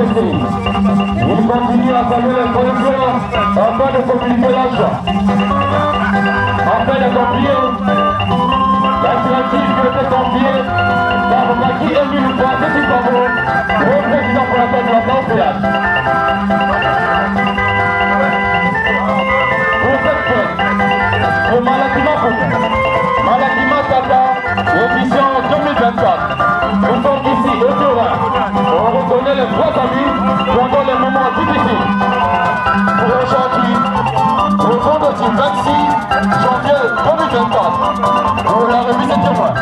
Il continue à saluer les producteurs afin de communiquer l'argent. Afin d'accomplir la stratégie qui était confiée par Macky Émile Boissé Sicabo, au président pour la fête de la Campéage. Pour cette fête, au Malakima Tata, édition 2024. Nous sommes ici au terrain. On reconnaît les vrais amis pendant les moments difficiles. Pour aujourd'hui, au vendredi 26 janvier 2024, pour la remise des témoins.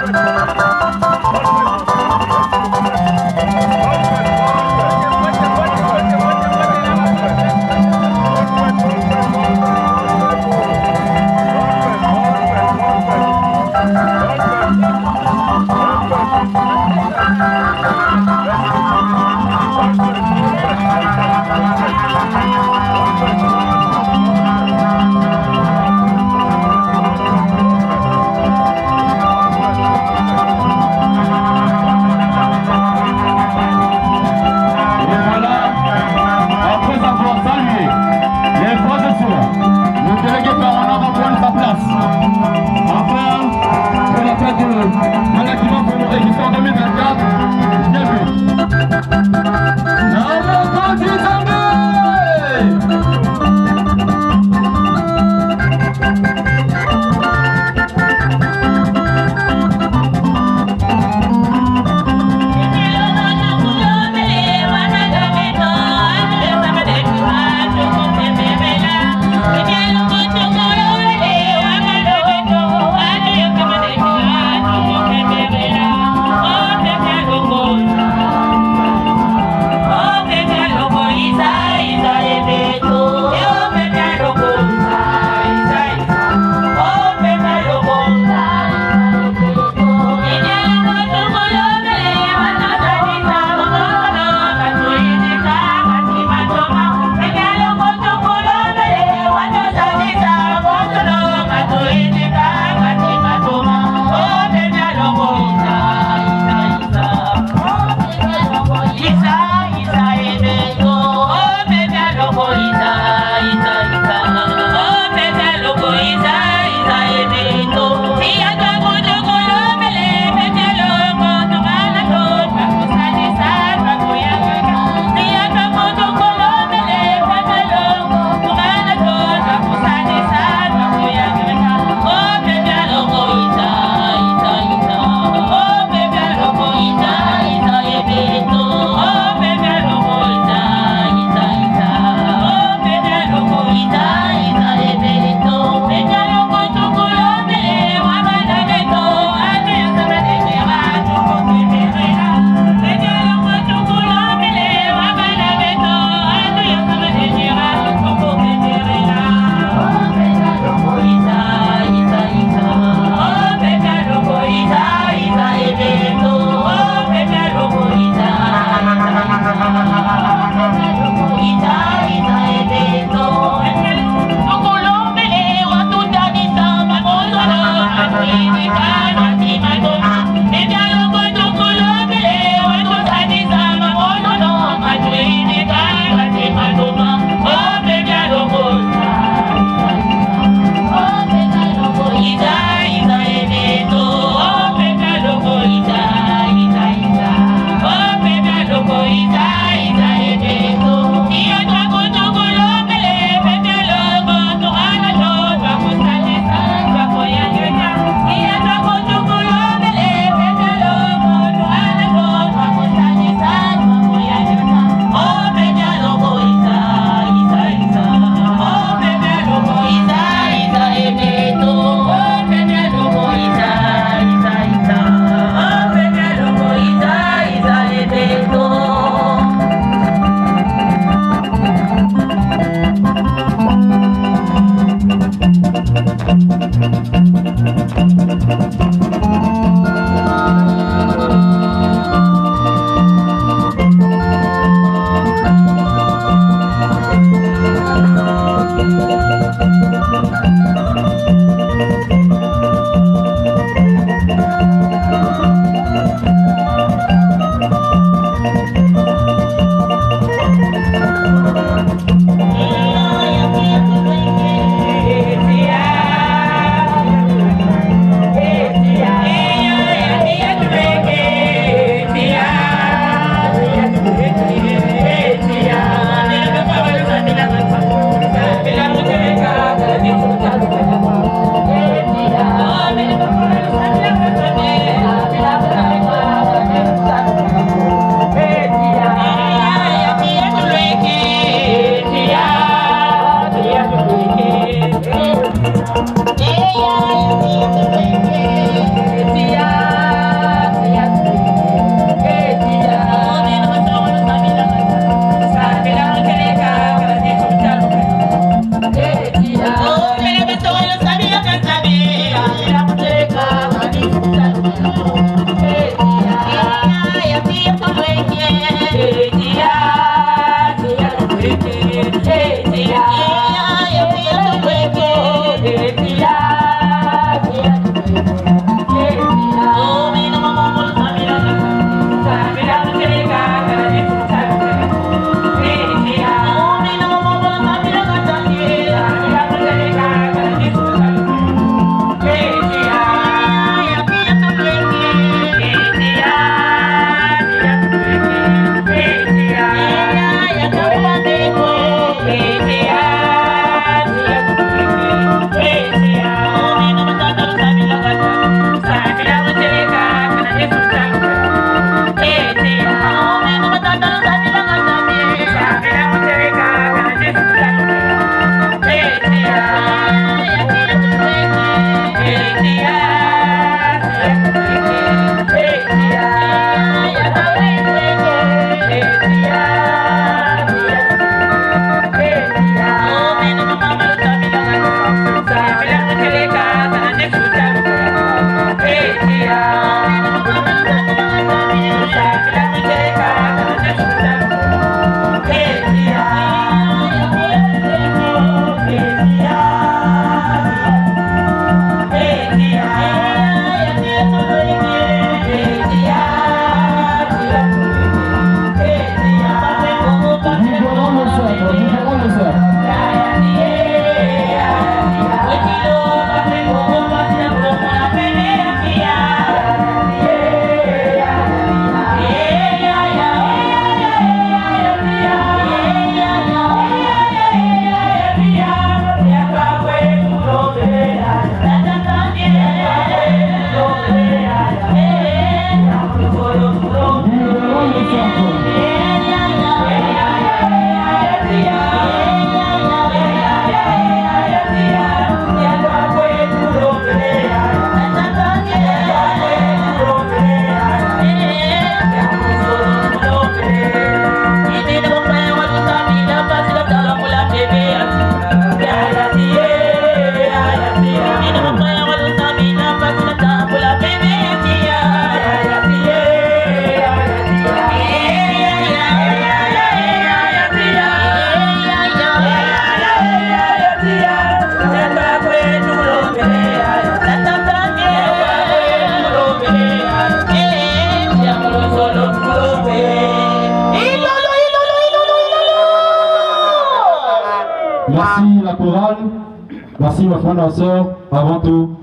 Merci ma frère, ma soeur. Avant tout,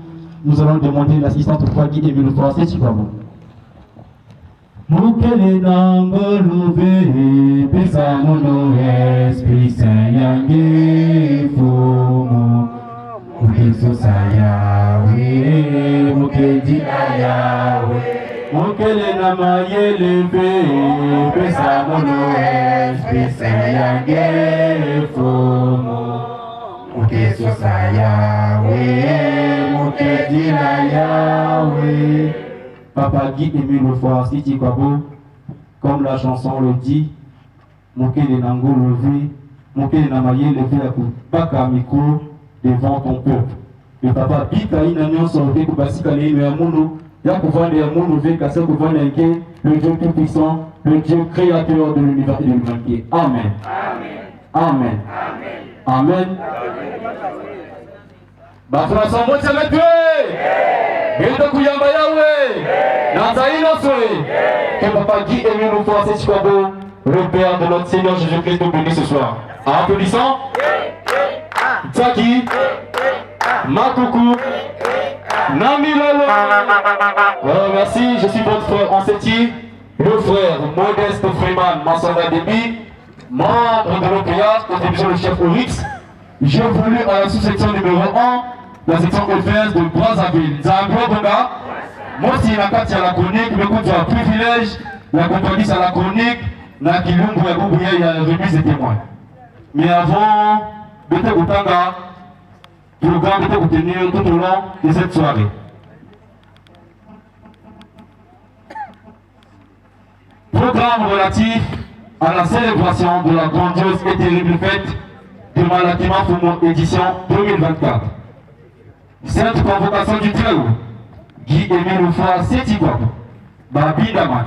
nous allons demander l'assistance au frère Guy Émile Français, tu vas voir. Mukele nangolube pesa mono esprit saint yange fumu mukeso sayawe mukeji ayawe mukele na mayelebe pesa mono esprit saint yange fumu mukeso sayawe mukeji ayawe. Papa Guy Émile Français Chikwabo, comme la chanson le dit, Mokele Nango levé, Mokele Namaye levé à coup, Baka micro devant ton peuple. Le papa Bika Inanion sauvé Kubasika Néme Amuno, Yakouvane Amuno Vekasa Kouvane Enke, le Dieu tout-puissant, le Dieu créateur de l'univers et de l'humanité. Amen. Amen. Amen. Bafrasa moja letwe. Bendo kuyamba yawe. Nazaïno soe. Que Papa Guy Émile Français Chikwabo, le Père de notre Seigneur Jésus-Christ, nous bénisse ce soir. Applaudissons. Tsaki. Makuku. Namilolo. Merci, je suis votre frère Anseti, le frère Modeste Freeman Mansanda Debi, membre de l'OPA, contribution le chef Orix. J'ai voulu à la sous-section numéro 1, la section EFS de Brazzaville. Zambro Bonga, moi aussi la carte à la chronique, le coup de privilège, la compagnie à la chronique, la Kilumbu ya Goubouya, il y a remise des témoins. Mais avant, Bete Outanga, programme était pour tenir tout au long de cette soirée. Programme relatif à la célébration de la grandiose et terrible fête de Malatima Fumo édition 2024. Cette convocation du très haut, Guy Émile Français Chikwabo, Babi Daman,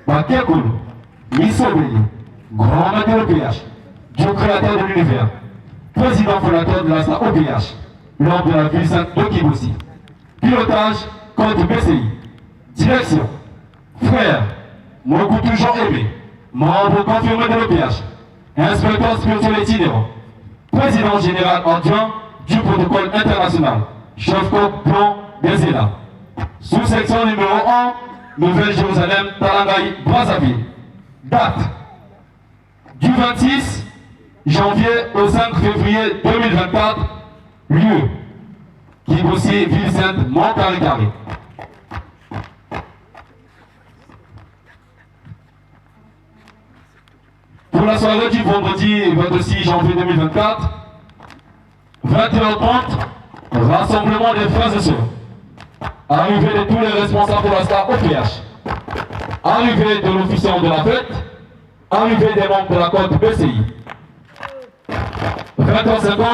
Bakekolo, Missobeli, grand maître de PH, Dieu créateur de l'univers, président fondateur de la OPH, lors de la ville sainte de Kibossi. Pilotage, code BCI. Direction, frère, Mokutu Jean Aimé, membre confirmé de l'OPH, inspecteur spirituel itinérant, président général adjoint du protocole international, chef-cop plan des ELA. Sous-section numéro 1, Nouvelle-Jérusalem, Talangaï, Brazzaville. Date, du 26 janvier au 5 février 2024, lieu, Kibossi, ville sainte, Mont-Carré-Carré. Pour la soirée du vendredi 26 janvier 2024, 21h30, rassemblement des frères et sœurs. Arrivée de tous les responsables de la STAR OPH. Arrivée de l'officiant de la fête. Arrivée des membres de la côte BCI. 20h50,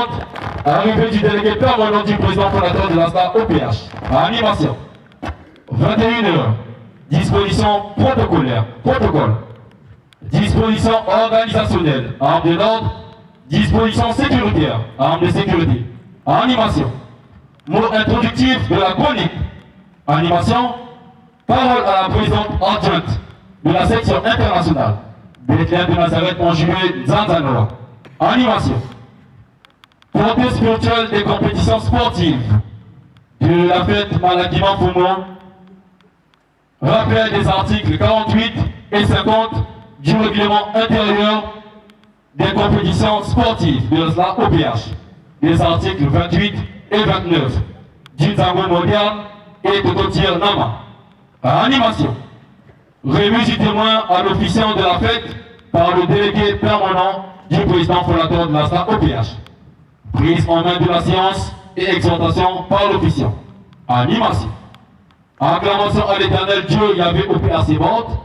arrivée du délégué permanent du président fondateur de la STAR OPH. Animation. 21h, disposition protocolaire. Protocole. Disposition organisationnelle, arme de l'ordre, disposition sécuritaire, arme de sécurité, animation, mot introductif de la chronique, animation, parole à la présidente adjointe de la section internationale, Bethléem de Nazareth en juillet Zanzanoa, animation, portée spirituelle des compétitions sportives de la fête Malakiman Fumo, rappel des articles 48 et 50 du règlement intérieur des compétitions sportives de la OPH, des articles 28 et 29 du Zango moderne et de Totir Nama. Animation. Remise du témoin à l'officiant de la fête par le délégué permanent du président fondateur de la OPH. Prise en main de la science et exhortation par l'officiant. Animation. Acclamation à l'éternel Dieu Yahvé OPH Sévente.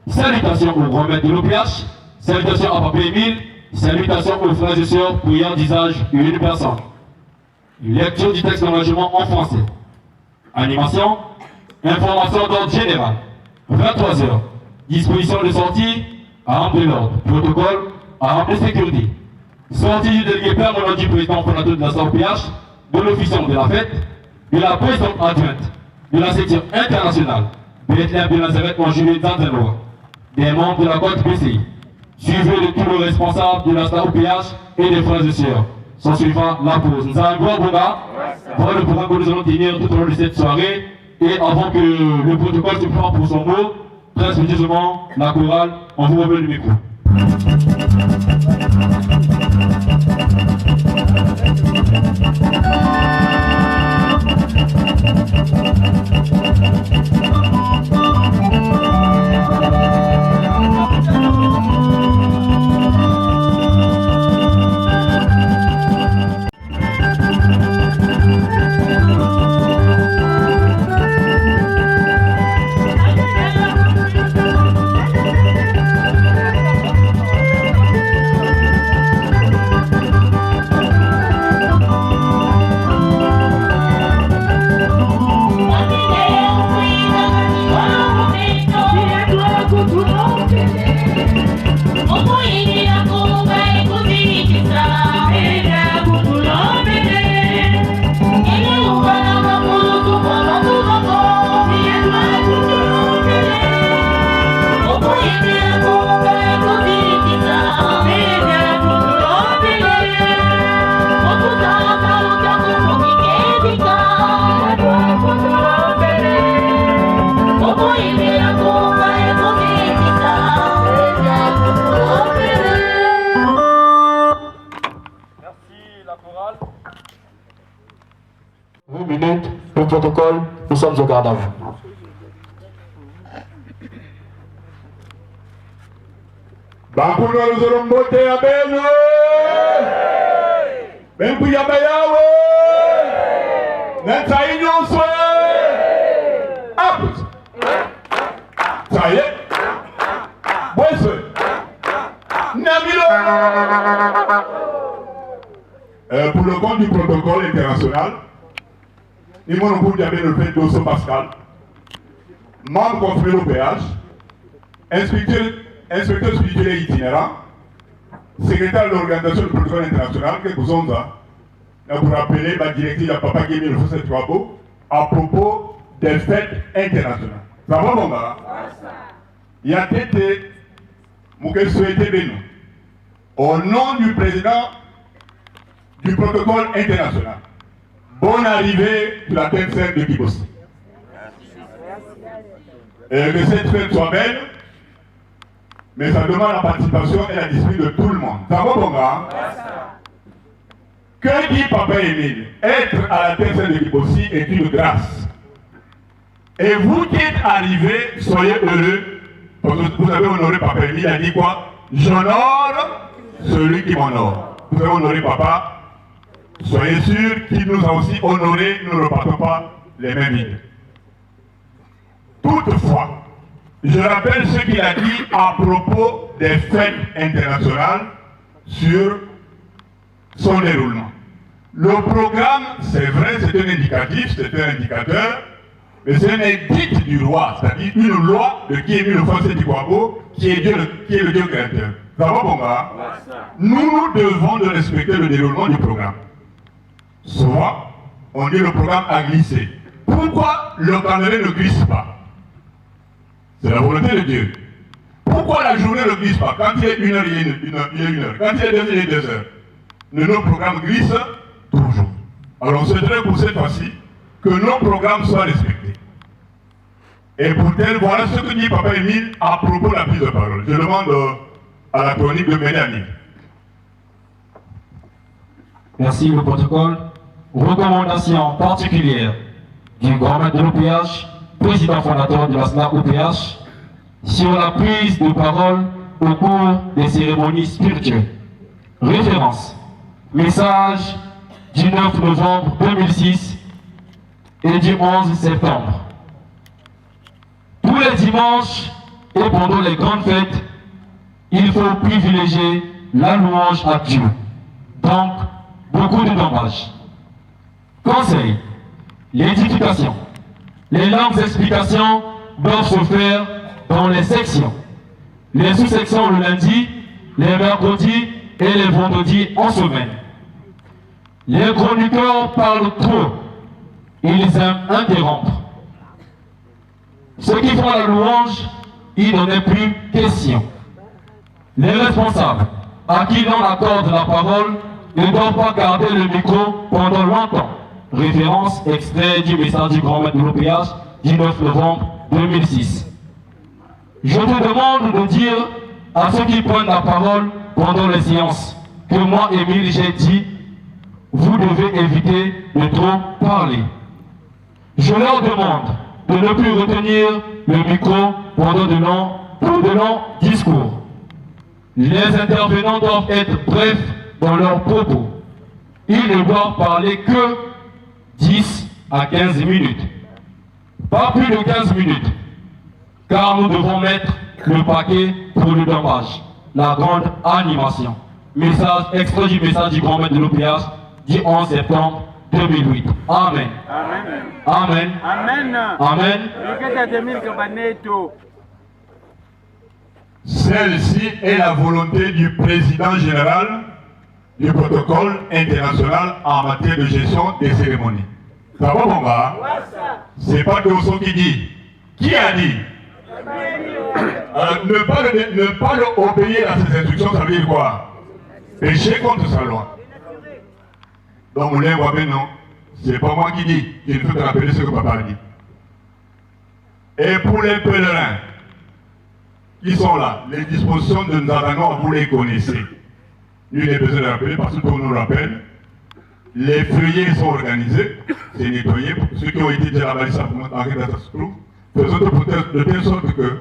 Salutations aux grands maîtres de l'OPH, salutations à Papa Émile, salutations aux frères et sœurs priant d'usage une personne. Lecture du texte d'engagement en français. Animation, information d'ordre général. 23h, disposition de sortie, arme de l'ordre, protocole, arme de sécurité. Sortie du délégué permanent du président fondateur de la OPH, de l'officiant de la fête, de la présidente adjointe, de la section internationale, Bethléem de Nazareth en juillet Zanzanoa, des membres de la côte BCI, suivez de tous les responsables de la OPH et des frères et sœurs. S'en suivra la pause. Nous allons voir voilà le programme que nous allons tenir tout au long de cette soirée. Et avant que le protocole se prenne pour son mot, très spécialement la chorale, on vous remet le micro. Le protocole, nous sommes au garde à vous. Bakuna Luzolombote ya Beno Benku ya Bayawe Nataï Nyonswe Aput Ça y est Boiswe Namilo Pour le compte du protocole international, nous avons le fait d'Osso Pascal, membre confirmé au péage, inspecteur spirituel et itinérant, secrétaire de l'organisation du protocole international, que vous avez pour rappeler la directive de Papa Guémé le Fossé Touabo à propos des fêtes internationales. Ça va, mon gars? Il y a été, je souhaite Beno, au nom du président du protocole international. Bonne arrivée de la terre sainte de Kibossi. Et que cette fête soit belle, mais ça demande la participation et la discipline de tout le monde. Ça va, bon gars? Que dit Papa Émile? Être à la terre sainte de Kibossi est une grâce. Et vous qui êtes arrivés, soyez heureux, parce que vous avez honoré Papa Émile. Il a dit quoi? J'honore celui qui m'honore. Vous avez honoré Papa. Soyez sûrs qu'il nous a aussi honorés, nous ne repartons pas les mêmes vides. Toutefois, je rappelle ce qu'il a dit à propos des fêtes internationales sur son déroulement. Le programme, c'est vrai, c'est un indicatif, c'est un indicateur, mais c'est un édit du roi, c'est-à-dire une loi de qui est mis le Fossé du Kwabo, qui est le Dieu créateur. Ça va, bon gars? Nous devons de respecter le déroulement du programme. Souvent, on dit le programme a glissé. Pourquoi le calendrier ne glisse pas? C'est la volonté de Dieu. Pourquoi la journée ne glisse pas? Quand il est 1 heure, il y a 1 heure. Quand il est 2 heures, il y a 2 heures. Nos programmes glissent toujours. Alors on souhaiterait pour cette fois-ci que nos programmes soient respectés. Et pour tel, voilà ce que dit Papa Émile à propos de la prise de parole. Je demande à la chronique de mener à Nîmes. Merci, le protocole. Recommandation particulière du grand maître de l'OPH, président fondateur de la SNA OPH, sur la prise de parole au cours des cérémonies spirituelles. Référence. Message du 9 novembre 2006 et du 11 septembre. Tous les dimanches et pendant les grandes fêtes, il faut privilégier la louange à Dieu. Donc, beaucoup de dommages. Conseil, l'édification. Les longues explications doivent se faire dans les sections. Les sous-sections le lundi, les mercredis et les vendredis en semaine. Les chroniqueurs parlent trop. Ils aiment interrompre. Ceux qui font la louange, il n'en est plus question. Les responsables, à qui l'on accorde la parole, ne doivent pas garder le micro pendant longtemps. Référence extrait du message du grand maître de l'OPH du 9 novembre 2006. Je te demande de dire à ceux qui prennent la parole pendant les séances que moi, Émile, j'ai dit, vous devez éviter de trop parler. Je leur demande de ne plus retenir le micro pendant de longs discours. Les intervenants doivent être brefs dans leurs propos. Ils ne doivent parler que 10 à 15 minutes. Pas plus de 15 minutes. Car nous devons mettre le paquet pour le dommage. La grande animation. Message, extrait du message du grand maître de l'OPH du 11 septembre 2008. Amen. Amen. Amen. Amen. Celle-ci est la volonté du président général du protocole international en matière de gestion des cérémonies. Ça va, mon gars? C'est pas Dosso qui dit. Qui a dit? Ne pas obéir à ces instructions, ça veut dire quoi? Pécher contre sa loi. Donc, on l'a voit non. C'est pas moi qui dis. Je ne peux te rappeler ce que papa a dit. Et pour les pèlerins qui sont là, les dispositions de Nzadano, vous les connaissez. Nul n'est besoin de rappeler parce que tout nous rappelle. Les feuillets sont organisés, c'est nettoyé. Pour ceux qui ont été déjà là-bas, ça pour entrer dans ce trou. Faisons de telle sorte que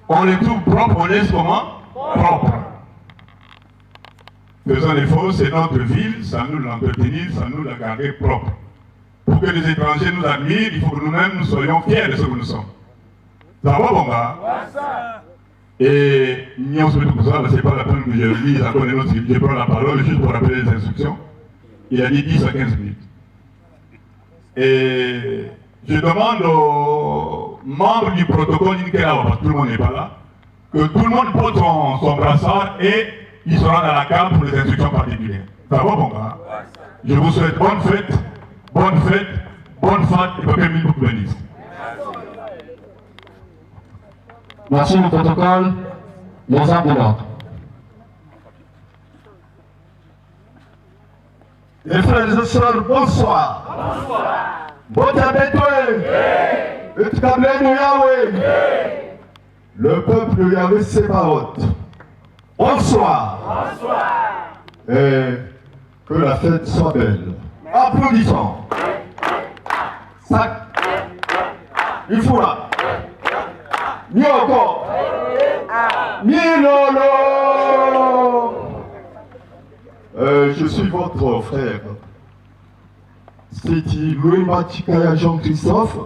on les trouve propres, on laisse comment? Propres. Faisons l'effort, c'est notre ville, ça nous l'entretenir, ça nous la garder propre. Pour que les étrangers nous admirent, il faut que nous-mêmes nous soyons fiers de ce que nous sommes. Ça va, bon gars? Et n'y a pour ça, c'est pas la peine que je lise encore les notes, je prends la parole juste pour rappeler les instructions. Il a dit 10 à 15 minutes. Et je demande aux membres du protocole Ninkelawa, parce que tout le monde n'est pas là, que tout le monde porte son brassard et il sera dans la carte pour les instructions particulières. Ça va, bon gars? Je vous souhaite bonne fête, bonne fête et papier mille pour bénisse. Merci le protocole, les armes de l'ordre. Les frères et sœurs, bonsoir. Bonsoir. Le peuple de Yahweh Sébaot. Bonsoir. Bonsoir. Et que la fête soit belle. Applaudissons. Sac. Il faut là. Ni encore. Ni lolo. Je suis votre frère. C'est Louima Chikaya Jean-Christophe,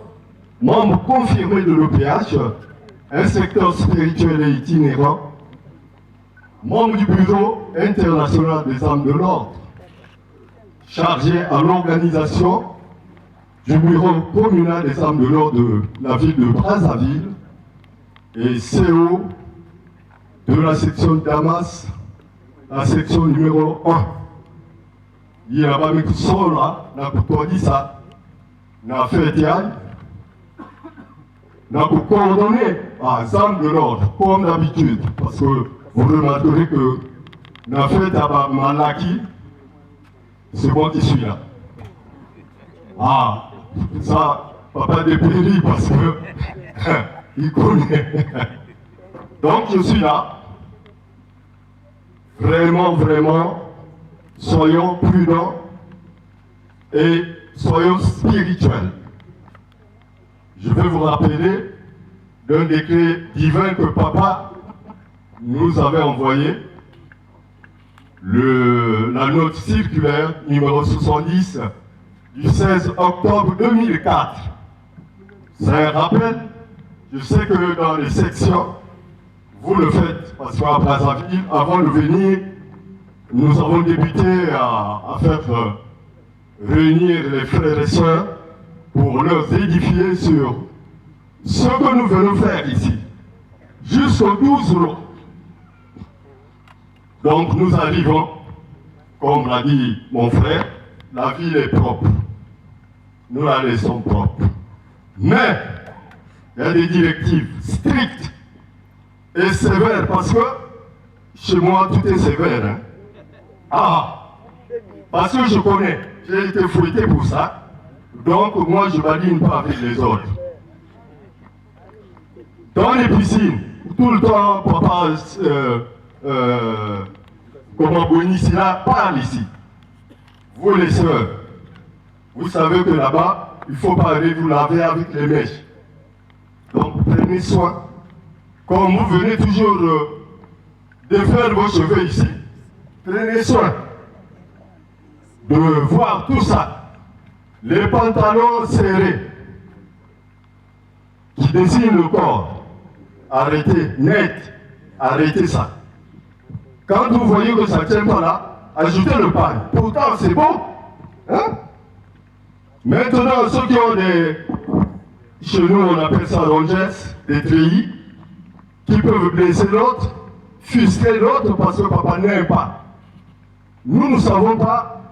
membre confirmé de l'OPH, un secteur spirituel et itinérant, membre du Bureau international des âmes de l'ordre, chargé à l'organisation du Bureau communal des âmes de l'ordre de la ville de Brazzaville et CO de la section Damas, la section numéro 1. Il y a pas mis sola, na kutodi ça, na fait na coordonné à Zam de l'ordre, comme d'habitude, parce que vous remarquerez que na fait à Malaki, c'est moi qui suis là. Ah, ça, papa dépérit parce que il connaît. Donc je suis là. Vraiment, soyons prudents et soyons spirituels. Je vais vous rappeler d'un décret divin que papa nous avait envoyé, la note circulaire numéro 70 du 16 octobre 2004. C'est un rappel. Je sais que dans les sections, vous le faites, parce qu'à Brazzaville, avant de venir, nous avons débuté à faire réunir les frères et sœurs pour leur édifier sur ce que nous venons faire ici, jusqu'au 12 lots. Donc nous arrivons, comme l'a dit mon frère, la ville est propre. Nous la laissons propre. Mais il y a des directives strictes et sévères, parce que chez moi tout est sévère. Hein? Ah, Parce que je connais, j'ai été fouetté pour ça. Donc moi je badine pas avec les autres. Dans les piscines, tout le temps, papa, comment Bonisila parle ici. Vous les sœurs, vous savez que là-bas, il faut pas aller vous laver avec les mèches. Donc prenez soin. Comme vous venez toujours de faire vos cheveux ici, prenez soin de voir tout ça. Les pantalons serrés qui dessinent le corps, arrêtez, net, arrêtez ça. Quand vous voyez que ça ne tient pas là, ajoutez le pain. Pourtant, c'est bon. Hein? Maintenant, ceux qui ont des... Chez nous, on appelle ça rongesses, des treillis, qui peuvent blesser l'autre, frustrer l'autre parce que papa n'aime pas. Nous ne savons pas,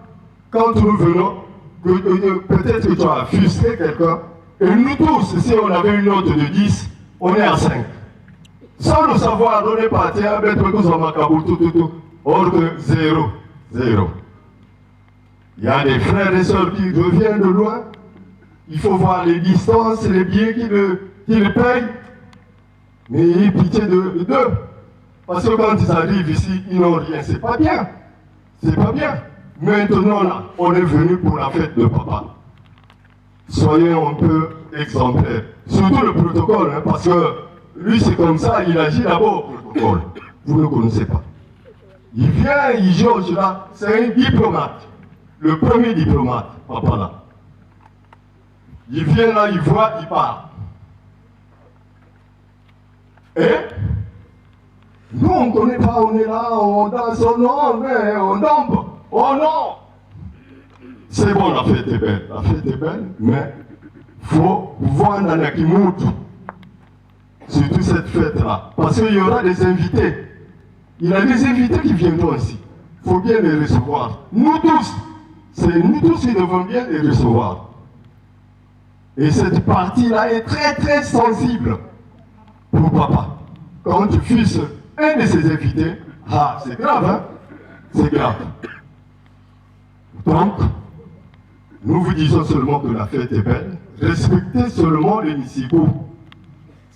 quand nous venons, que peut-être que tu as frustré quelqu'un, et nous tous, si on avait une note de 10, on est à 5. Sans le savoir, on est parti à mettre tout sur ma cabou, tout, hors que 0. Il y a des frères et sœurs qui reviennent de loin. Il faut voir les distances, les billets qu'ils payent. Mais il y a pitié d'eux. Parce que quand ils arrivent ici, ils n'ont rien. C'est pas bien. C'est pas bien. Maintenant, là, on est venu pour la fête de papa. Soyons un peu exemplaires. Surtout le protocole, hein, parce que lui, c'est comme ça, il agit d'abord au protocole. Vous ne connaissez pas. Il vient, il jauge là, c'est un diplomate. Le premier diplomate, papa là. Il vient là, il voit, il part. Et nous, on ne connaît pas, on est là, on danse, on tombe. Oh non! C'est bon, la fête est belle, mais il faut voir dans la Kimout, surtout cette fête-là, parce qu'il y aura des invités. Il y a des invités qui viendront ici. Il faut bien les recevoir. Nous tous, c'est nous tous qui devons bien les recevoir. Et cette partie-là est très très sensible pour papa. Quand tu fusses un de ses invités, ah, c'est grave, hein? C'est grave. Donc, nous vous disons seulement que la fête est belle. Respectez seulement les municipaux.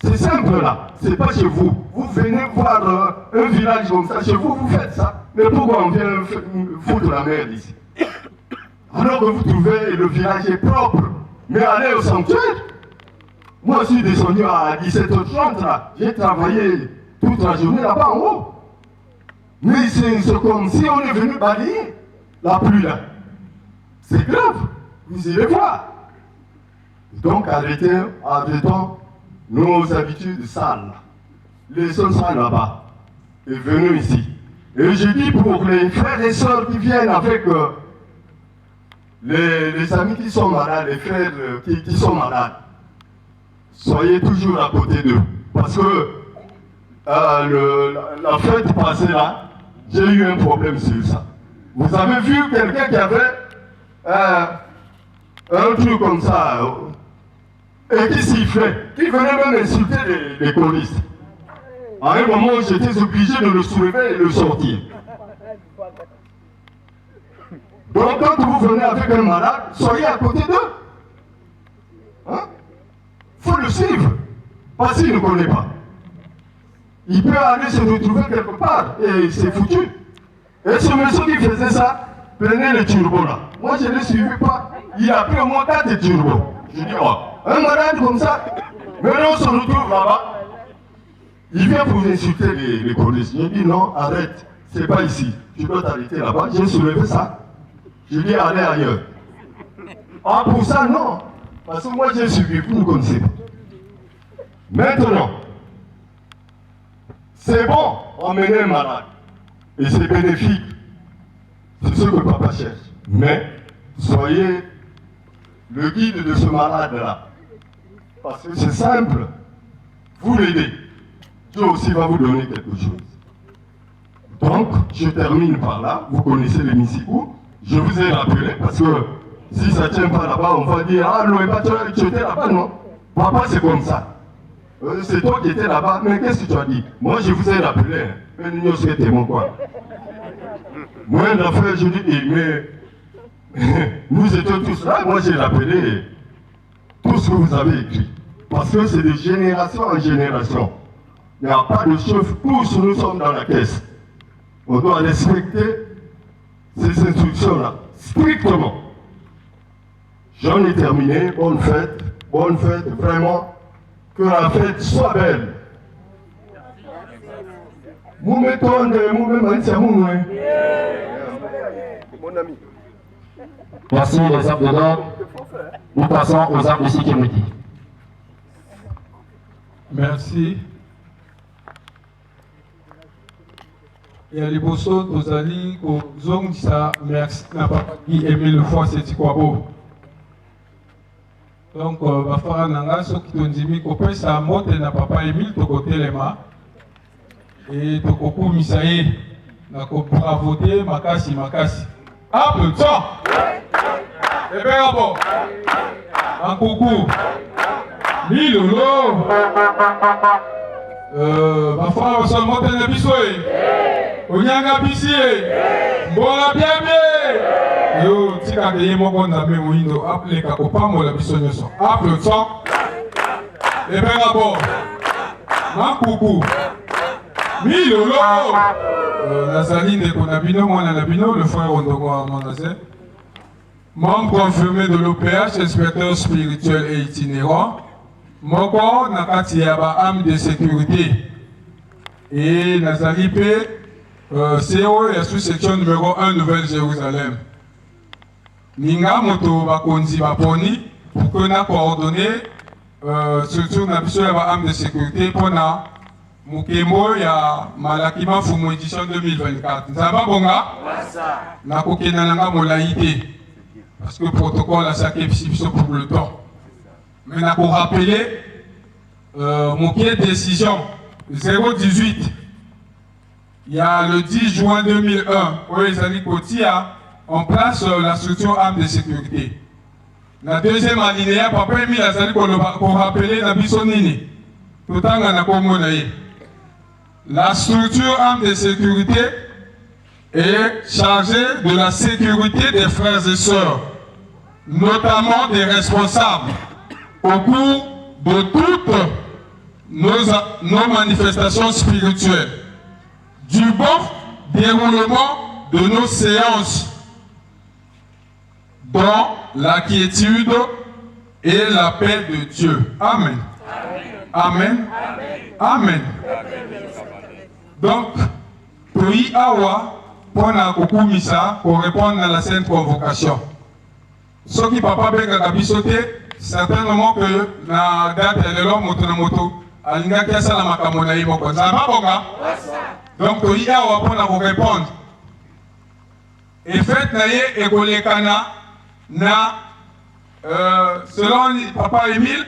C'est simple là, c'est pas chez vous. Vous venez voir un village comme ça, chez vous, vous faites ça. Mais pourquoi on vient foutre la merde ici? Alors que vous trouvez le village est propre. Mais allez au sanctuaire. Moi, je suis descendu à 17h30 là. J'ai travaillé toute la journée là-bas en haut. Mais c'est comme si on est venu balayer la pluie là. C'est grave. Vous irez voir. Donc arrêtons nos habitudes sales. Laissons ça là-bas. Et venez ici. Et je dis pour les frères et sœurs qui viennent avec les amis qui sont malades, les frères qui sont malades, soyez toujours à côté d'eux. Parce que la fête passée là, j'ai eu un problème sur ça. Vous avez vu quelqu'un qui avait un truc comme ça et qui sifflait, qui venait même insulter les choristes. À un moment, j'étais obligé de le soulever et de le sortir. Donc quand vous venez avec un malade, soyez à côté d'eux. Hein? Faut le suivre. Parce qu'il ne connaît pas. Il peut aller se retrouver quelque part et c'est foutu. Et ce monsieur qui faisait ça, prenez le turbo là. Moi je ne l'ai suivi pas. Il a pris au moins 4 turbos. Je dis, oh, un malade comme ça, maintenant on se retrouve là-bas. Il vient pour insulter les choristes. Je dis non, arrête, c'est pas ici. Tu dois t'arrêter là-bas. J'ai soulevé ça. Je dis allez ailleurs. Ah pour ça non. Parce que moi j'ai suivi, vous ne connaissez pas. Maintenant, c'est bon, emmener un malade. Et c'est bénéfique. C'est ce que papa cherche. Mais soyez le guide de ce malade-là. Parce que c'est simple. Vous l'aidez. Dieu aussi va vous donner quelque chose. Donc, je termine par là. Vous connaissez les municipaux. Je vous ai rappelé parce que si ça ne tient pas là-bas, on va dire ah non, tu étais là-bas, non. Papa, c'est comme ça. C'est toi qui étais là-bas, mais qu'est-ce que tu as dit? Moi, je vous ai rappelé. Moi, l'affaire, je dis, mais Nous étions tous là, moi j'ai rappelé tout ce que vous avez écrit. Parce que c'est de génération en génération. Il n'y a pas de chef, tous nous sommes dans la caisse. On doit respecter ces instructions-là, strictement. J'en ai terminé, bonne fête, vraiment, que la fête soit belle. Mon ami. Merci les armes de l'ordre. Nous passons aux armes de sécurité. Merci. Il y a les bossos, Tozali, Kozongisa, merci, n'a pas qui aimé le foie, c'est quoi beau. Donc, Bafara Nanga, ceux qui t'ont dit, que ça monte, n'a pas Émile, Toko Telema, et Toko Kou Misaye, n'a pas voté, Makasi. Applaudissons! Et bien, bon, un coucou, Milolo, Bafara, ça monte, n'a pas Onyanga bisi mbola bien yo tika de moko na me windo appelé ka kopambola biso nyonso applaudissons et bien bon makuku milolo nazali ndeko na bino mwana na bino le frère Ondongo wa Manase, membre confirmé de l'OPH, inspecteur spirituel et itinérant, moko na kati ya ba âme de sécurité et nazali pe CEO et sous-section numéro 1 Nouvelle-Jérusalem. Ninga moto bakonzi baponi pour que na coordonné surtout na biso ya ba âme de sécurité pour na mukembo ya malakima fumu édition 2024. Nzaba bonga na kokena nanga molaïté parce que le protocole a sacrifié pour le temps. Mais na ko rappeler mon décision 018. Il y a le 10 juin 2001, où les Alikoti a en place la structure âme de sécurité. La deuxième alinéa, papa Emile Azali pour rappeler la Bissonini. Tout en la structure âme de sécurité est chargée de la sécurité des frères et sœurs, notamment des responsables, au cours de toutes nos manifestations spirituelles, du bon déroulement de nos séances dans la quiétude et la paix de Dieu. Amen. Amen. Amen. Donc, puis Awa, pour pour répondre à la sainte convocation. Ce qui papa Beka bisoté, certainement que la date est l'homme moto. Alinga kiasa la makamona yimoko. Zama bonga. Donc, il y a pour répondre. Et fait, et kolekana na selon papa Émile,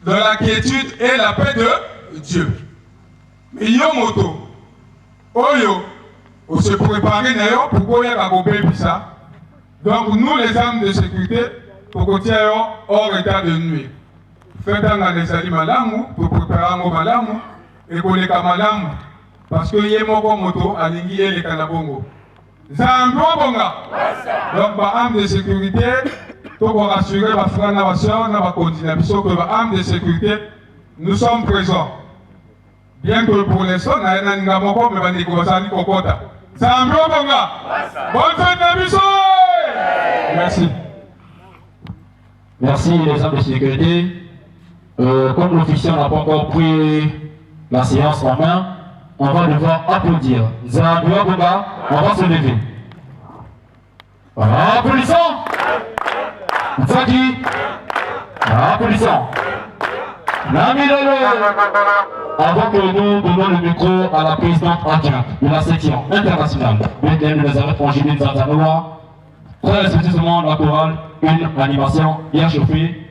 de la quiétude et la paix de Dieu. Mais yomoto, oyo, on se préparer d'ailleurs pour qu'il y ait ça. Donc, nous, les âmes de sécurité, pour qu'on tienne hors état de nuit. Faites dans les aliments malamu, pour préparer un malamu, et qu'on les malamu. Parce que yemoko moto alingi et les kanabongo. Zambo bonga. Donc ba âme de sécurité, pour rassurer ma frère, ma soeur, ma continuation que ba âme de sécurité, nous sommes présents. Bien que pour l'instant, nous n'avons pas mais nous avons kokota. Zambo bonga. Bonne fête à Bissau. Merci. Merci les hommes de sécurité. Comme l'officier n'a pas encore pris la séance en main, on va devoir applaudir. Zambia Bonga, on va se lever. Applaudissons. Zaki. Applaudissons. Namilolo. Avant que nous donnons le micro à la présidente adjointe de la section internationale, Bethlehem de Nazareth, Angéline Zanzanoa, très respectueusement la chorale, une animation bien chauffée.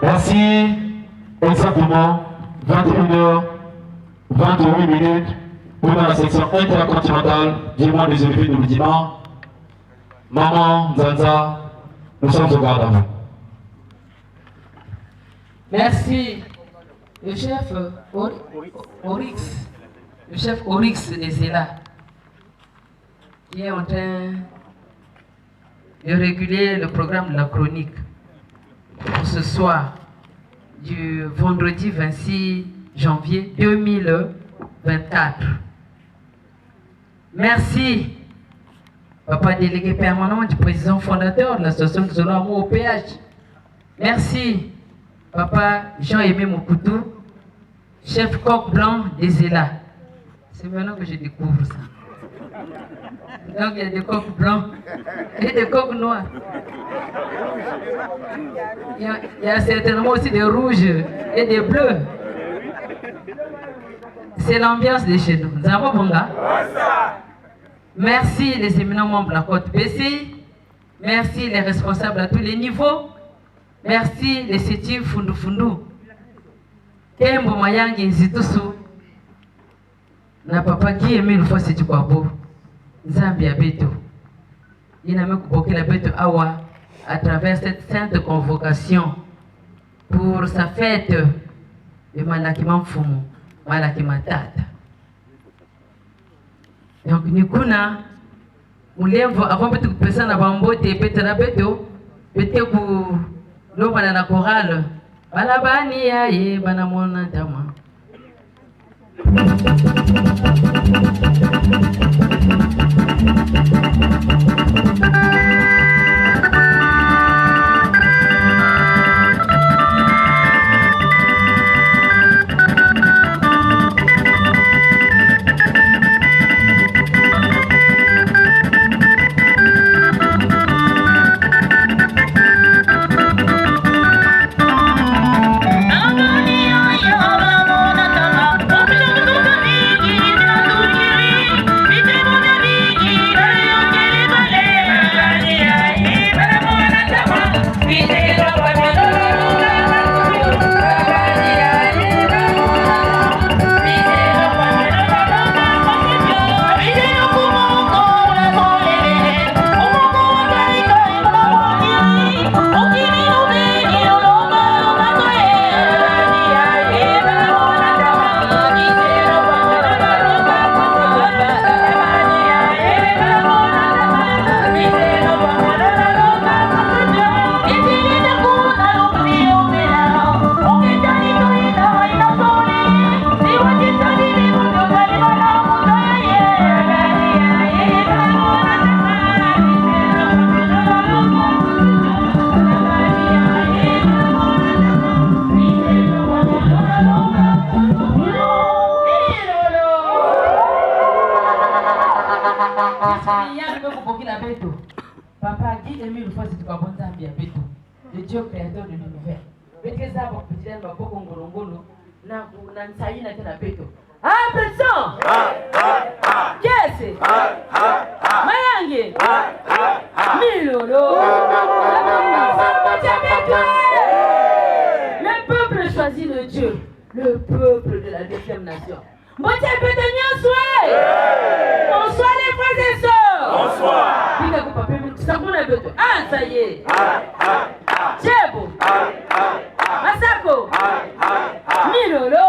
Merci. Exactement 21h, 28 minutes pour la section intercontinentale du mois des Olympiques de Loudima. Maman Zanza, nous sommes au garde à vous. Merci. Le chef Orix, le chef Orix est là. qui est en train de réguler le programme de la chronique pour ce soir du vendredi 26 janvier 2024. Merci, papa délégué permanent du président fondateur de l'association de Zolo Amour au PH. Merci, papa Jean-Aimé Moukoutou, chef coq blanc des ELA. C'est maintenant que je découvre ça. Donc il y a des coqs blancs et des coqs noirs. Il y a certainement aussi des rouges et des bleus. C'est l'ambiance de chez nous. Merci les éminents membres de la côte BC. Merci les responsables à tous les niveaux. Merci les sétifs Fundu Fundu. Kembo Mayangi Nzitusu. Na papa qui aimé une fois c'est du Kwabo. Zambia Beto. Il n'a même pas la Beto Awa à travers cette sainte convocation pour sa fête de Malakima Mfumu, Malakima Tata. Donc, Nikuna, Moulevo, avant que personne n'a pas mboté, peut-être Beto, peut-être pour l'homme à la chorale, Balabani, aïe, Banamona Dama. Papa dit de mille fois c'est pas bon temps bien Beto, le Dieu créateur de l'univers. Beto ça va petit là pas Ngolongolo na nsayi na tena Beto. Ah président. Yes. Mayange. Milolo. Le peuple choisit le Dieu, le peuple de la deuxième nation. Bonjour Beto Nyoswe. Bonsoir les frères et sœurs. Bonsoir. Ah, ça y est. Chebo. Masako. Milolo.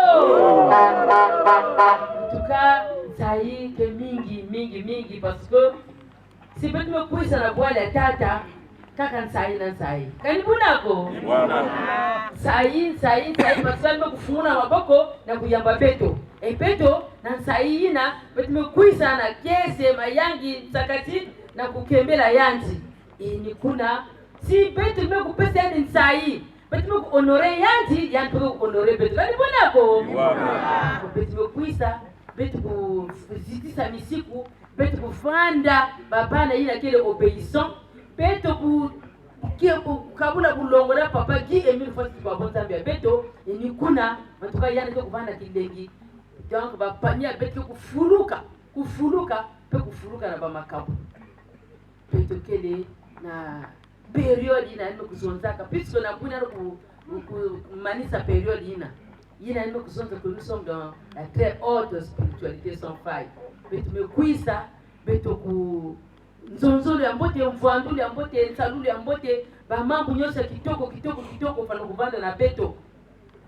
En tout cas, ça y est que mingi parce que si peut me coucher la boîte la tata, kaka nsayi na nsayi. Kanibunako. Sayi parce que me kufuna maboko na kuyamba Beto. Et Beto na nsayi ina peut me coucher na kese mayangi sakati na kukembela yanzi. Ni kuna si Beto me kupesa ni nsayi. Beto me honorer yanzi, yanzi me honorer Beto. Kanibunako. Beto me kuisa, Beto kuzidisa misiku, Beto kufanda babana ina kile obéissant. Beto kabula bulongola papa qui est mille fois kwa bonza mbia Beto ni kuna en tout cas yana kuvanda kilengi donc ba pania Beto kufuluka na ba makabu Beto kele na période ina ndo kuzonzaka puisque na kuna ku manisa période ina ndo kuzonza que nous sommes dans la très haute spiritualité sans faille. Beto me kuisa Beto ku nzonzolo ya mbote mvandulu ya mbote nsalulu ya mbote ba mambo nyosha kitoko fana kuvanda na Beto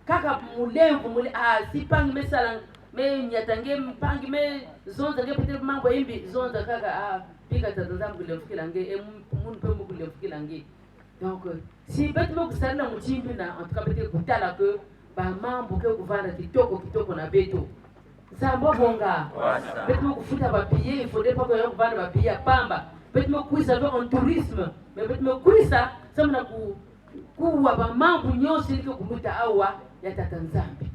kaka mulemvu si pangi mesala me nyatange mpangi me zonza nge pete mambo yimbi zonza kaka pika tatanzambe kulefukilange et mun pe mu kulefukilange. Donc si bêtement que ça na muchimbi na en tout cas bête kutala que ba mambo ke kuvana kitoko na beto. Zambo bonga. Bêtement kufuta ba billet, il faudrait pas que yo kuvana ba billet pamba. Bêtement kuisa veut en tourisme, mais bêtement kuisa ça mna kuwa ba mambo nyonso ndike kumuta awa ya tatanzambe.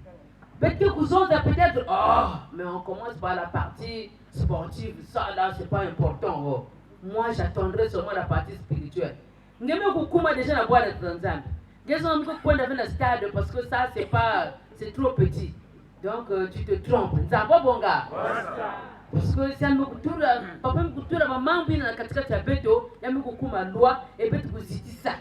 Peut-être que vous autres, peut-être, mais on commence par la partie sportive, ça là, c'est pas important. Oh. Moi, j'attendrai seulement la partie spirituelle. Je vais déjà la boîte de Tanzanie. Je vais stade parce que ça, c'est trop petit. Donc, tu te trompes. Ça va, bon gars? Parce que si on papa me couture, maman, bien dans la catégorie de Beto, il y a une loi et Beto vous dit ça.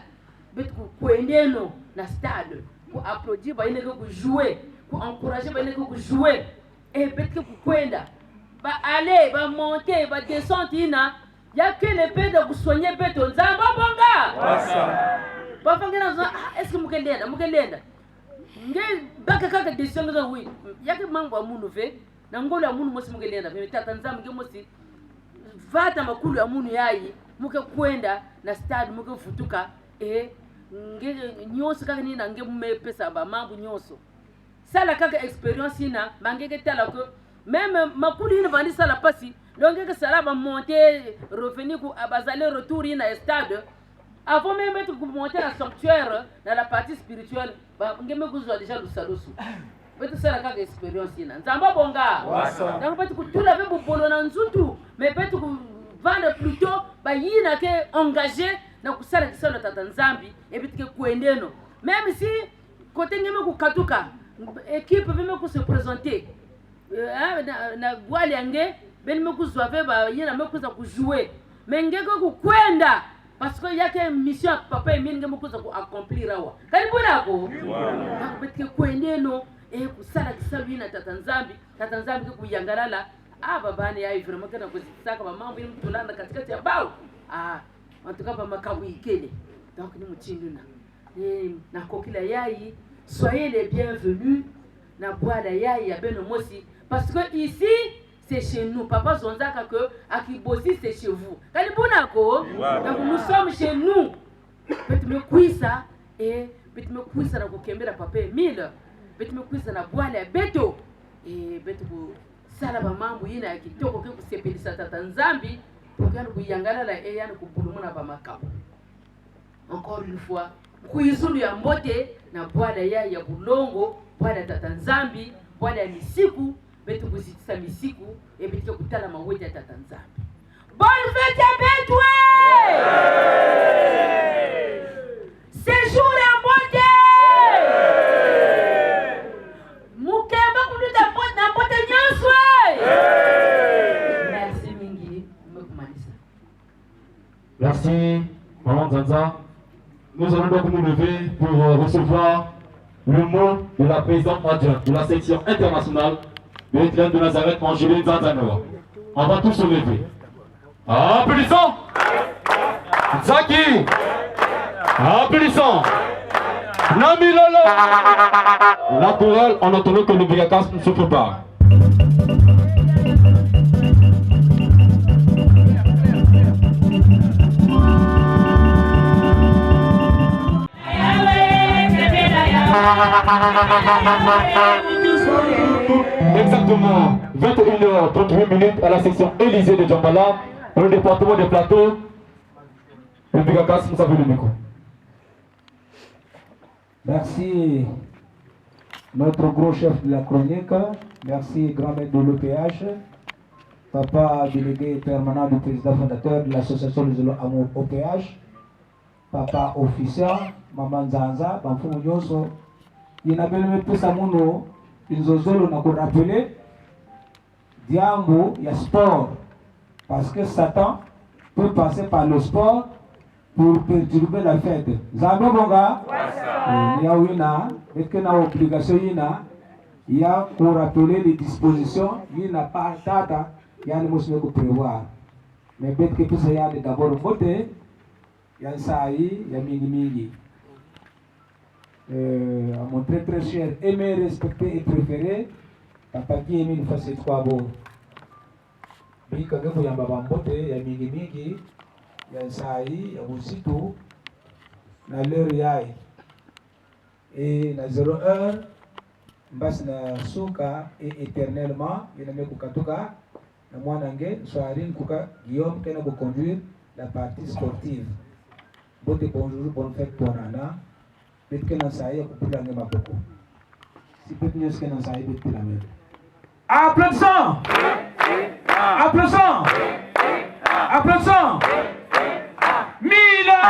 Beto vous poignez dans le stade pour applaudir, pour jouer. Pour encourager les gens à jouer et peut-être que pour va aller, va monter, va descendre, il n'y a que les pères de vous soigner, Beto. Zamba bonga! Est-ce que vous avez l'aide? Vous avez décision, oui. Il y a que mambo à mon nouveau. Nango la munu mosi mugelienda. Mais tatanzam mosi va ta makulu ya munu yayi muke kwenda na stade muke futuka nyonso kaka ni nange mepesa ba mambo nyonso. Sala kaka expérience ina mangeke tala que même makulu ina vandi sala pasi longe que sala va monter revenir ku abazale retour ina stade avant même être ku monter la sanctuaire dans la partie spirituelle ba ngeme kuzwa déjà le salusu peut sala kaka expérience ina nzamba bonga donc peut ku tout laver bu bolo na nzutu mais peut ku vendre plutôt ba yina ke engagé na kusala kisolo tata nzambi et peut que kuendeno même si côté ngeme ku katuka équipe vime ku se présenter na gwali yange ben me ku zwabe ba yina me ku za ku jouer mais ngeko ku kwenda parce que yake mission papa et mingi me ku za ku accomplir awa karibu nako donc peut que kuendeno et kusala kisalo yina tata nzambi ku yangalala babane ya vraiment kana ko saka ba mambo ni mtulanda katikati ya bao en tout cas ba makabu ikele donc ni mutinduna na kokila yayi soyez les bienvenus na boada yayi ya beno mosi parce que ici c'est chez nous papa zonzaka que akibosi c'est chez vous kalibuna ko donc nous sommes chez nous peut me kuisa et peut me kuisa na kokembera papa Emile peut me kuisa na boada ya beto et beto sala ba mambo yina ya kitoko ke kusepelisa tata nzambi pokana kuyangala la eyana kubulumuna ba makabu encore une fois kuizulu ya mbote na bwada ya bulongo bwada tata nzambi bwada ya misiku betu kusitisa misiku ebetika kutala mawete ya tata nzambi bonne fête ya betwe séjour ya mbote mukemba kuluta na mbote nyoswe merci mingi mekumalisa merci maman Zanza. Nous allons donc nous lever pour recevoir le mot de la présidente adjointe de la section internationale de l'Église de Nazareth, Angeline Zanzanova. On va tous se lever. Applaudissons! Zaki! Applaudissons! Namilolo! La chorale, en attendant que le Bigakas se prépare. Exactement 21h38 à la section Élysée de Djambala, dans le département des Plateaux. Le Bigakas, vous avez le micro. Merci notre gros chef de la chronique, merci grand maître de l'OPH, papa délégué permanent du président fondateur de l'association des Amour OPH, papa officiel, maman Zanza, Bamfumu Nyoso. Il y a bien plus à mon ils osent nous rappeler diambo, il y a sport. Parce que Satan peut passer par le sport pour perturber la fête. Zabo Bonga, il y a une obligation, il y a pour rappeler les dispositions, il n'y a pas tata, il y a une motion pour prévoir. Mais peut-être que tout ça, il y a d'abord un côté, il y a un saï, il y a mini. À mon très très cher, aimé, respecté et préféré, papa qui aimé une fois ces trois beaux. pika ngepo ya mbabambote ya mingi ya sai ya usitu na l'heure yai et na 0 heure mbasi na suka et éternellement yename kukatuka na mwana nge soirée kuka Guillaume kena ko conduire la partie sportive. Bote bonjour, bonne fête pour Nana. Peut-être que dans ça y a beaucoup de maboko. Si peut-être que dans ça y a beaucoup de la même. Applaudissons! Applaudissons! Applaudissons! Milan!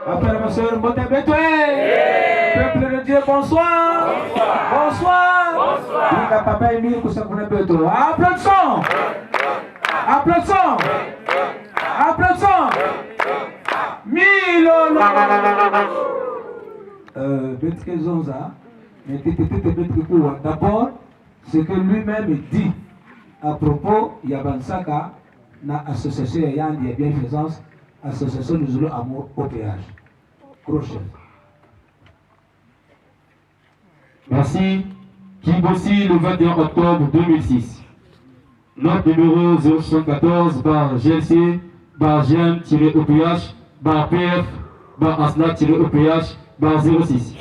Après ma soeur, bonne fête. Peuple de Dieu, bonsoir! Bonsoir! Bonsoir! Papa Emile, que ça connaît peu trop. Applaudissons! Applaudissons! Applaudissons! Milo! D'abord, ce que lui-même dit à propos de Yabansaka, dans l'association Yandi et Bienfaisance, association du Zulu Amour au péage. Crochet. Merci. Kibossi, le 21 octobre 2006. Note numéro 074 bar GLC bar GM-OPH bar PF bar ASNA-OPH bar 06.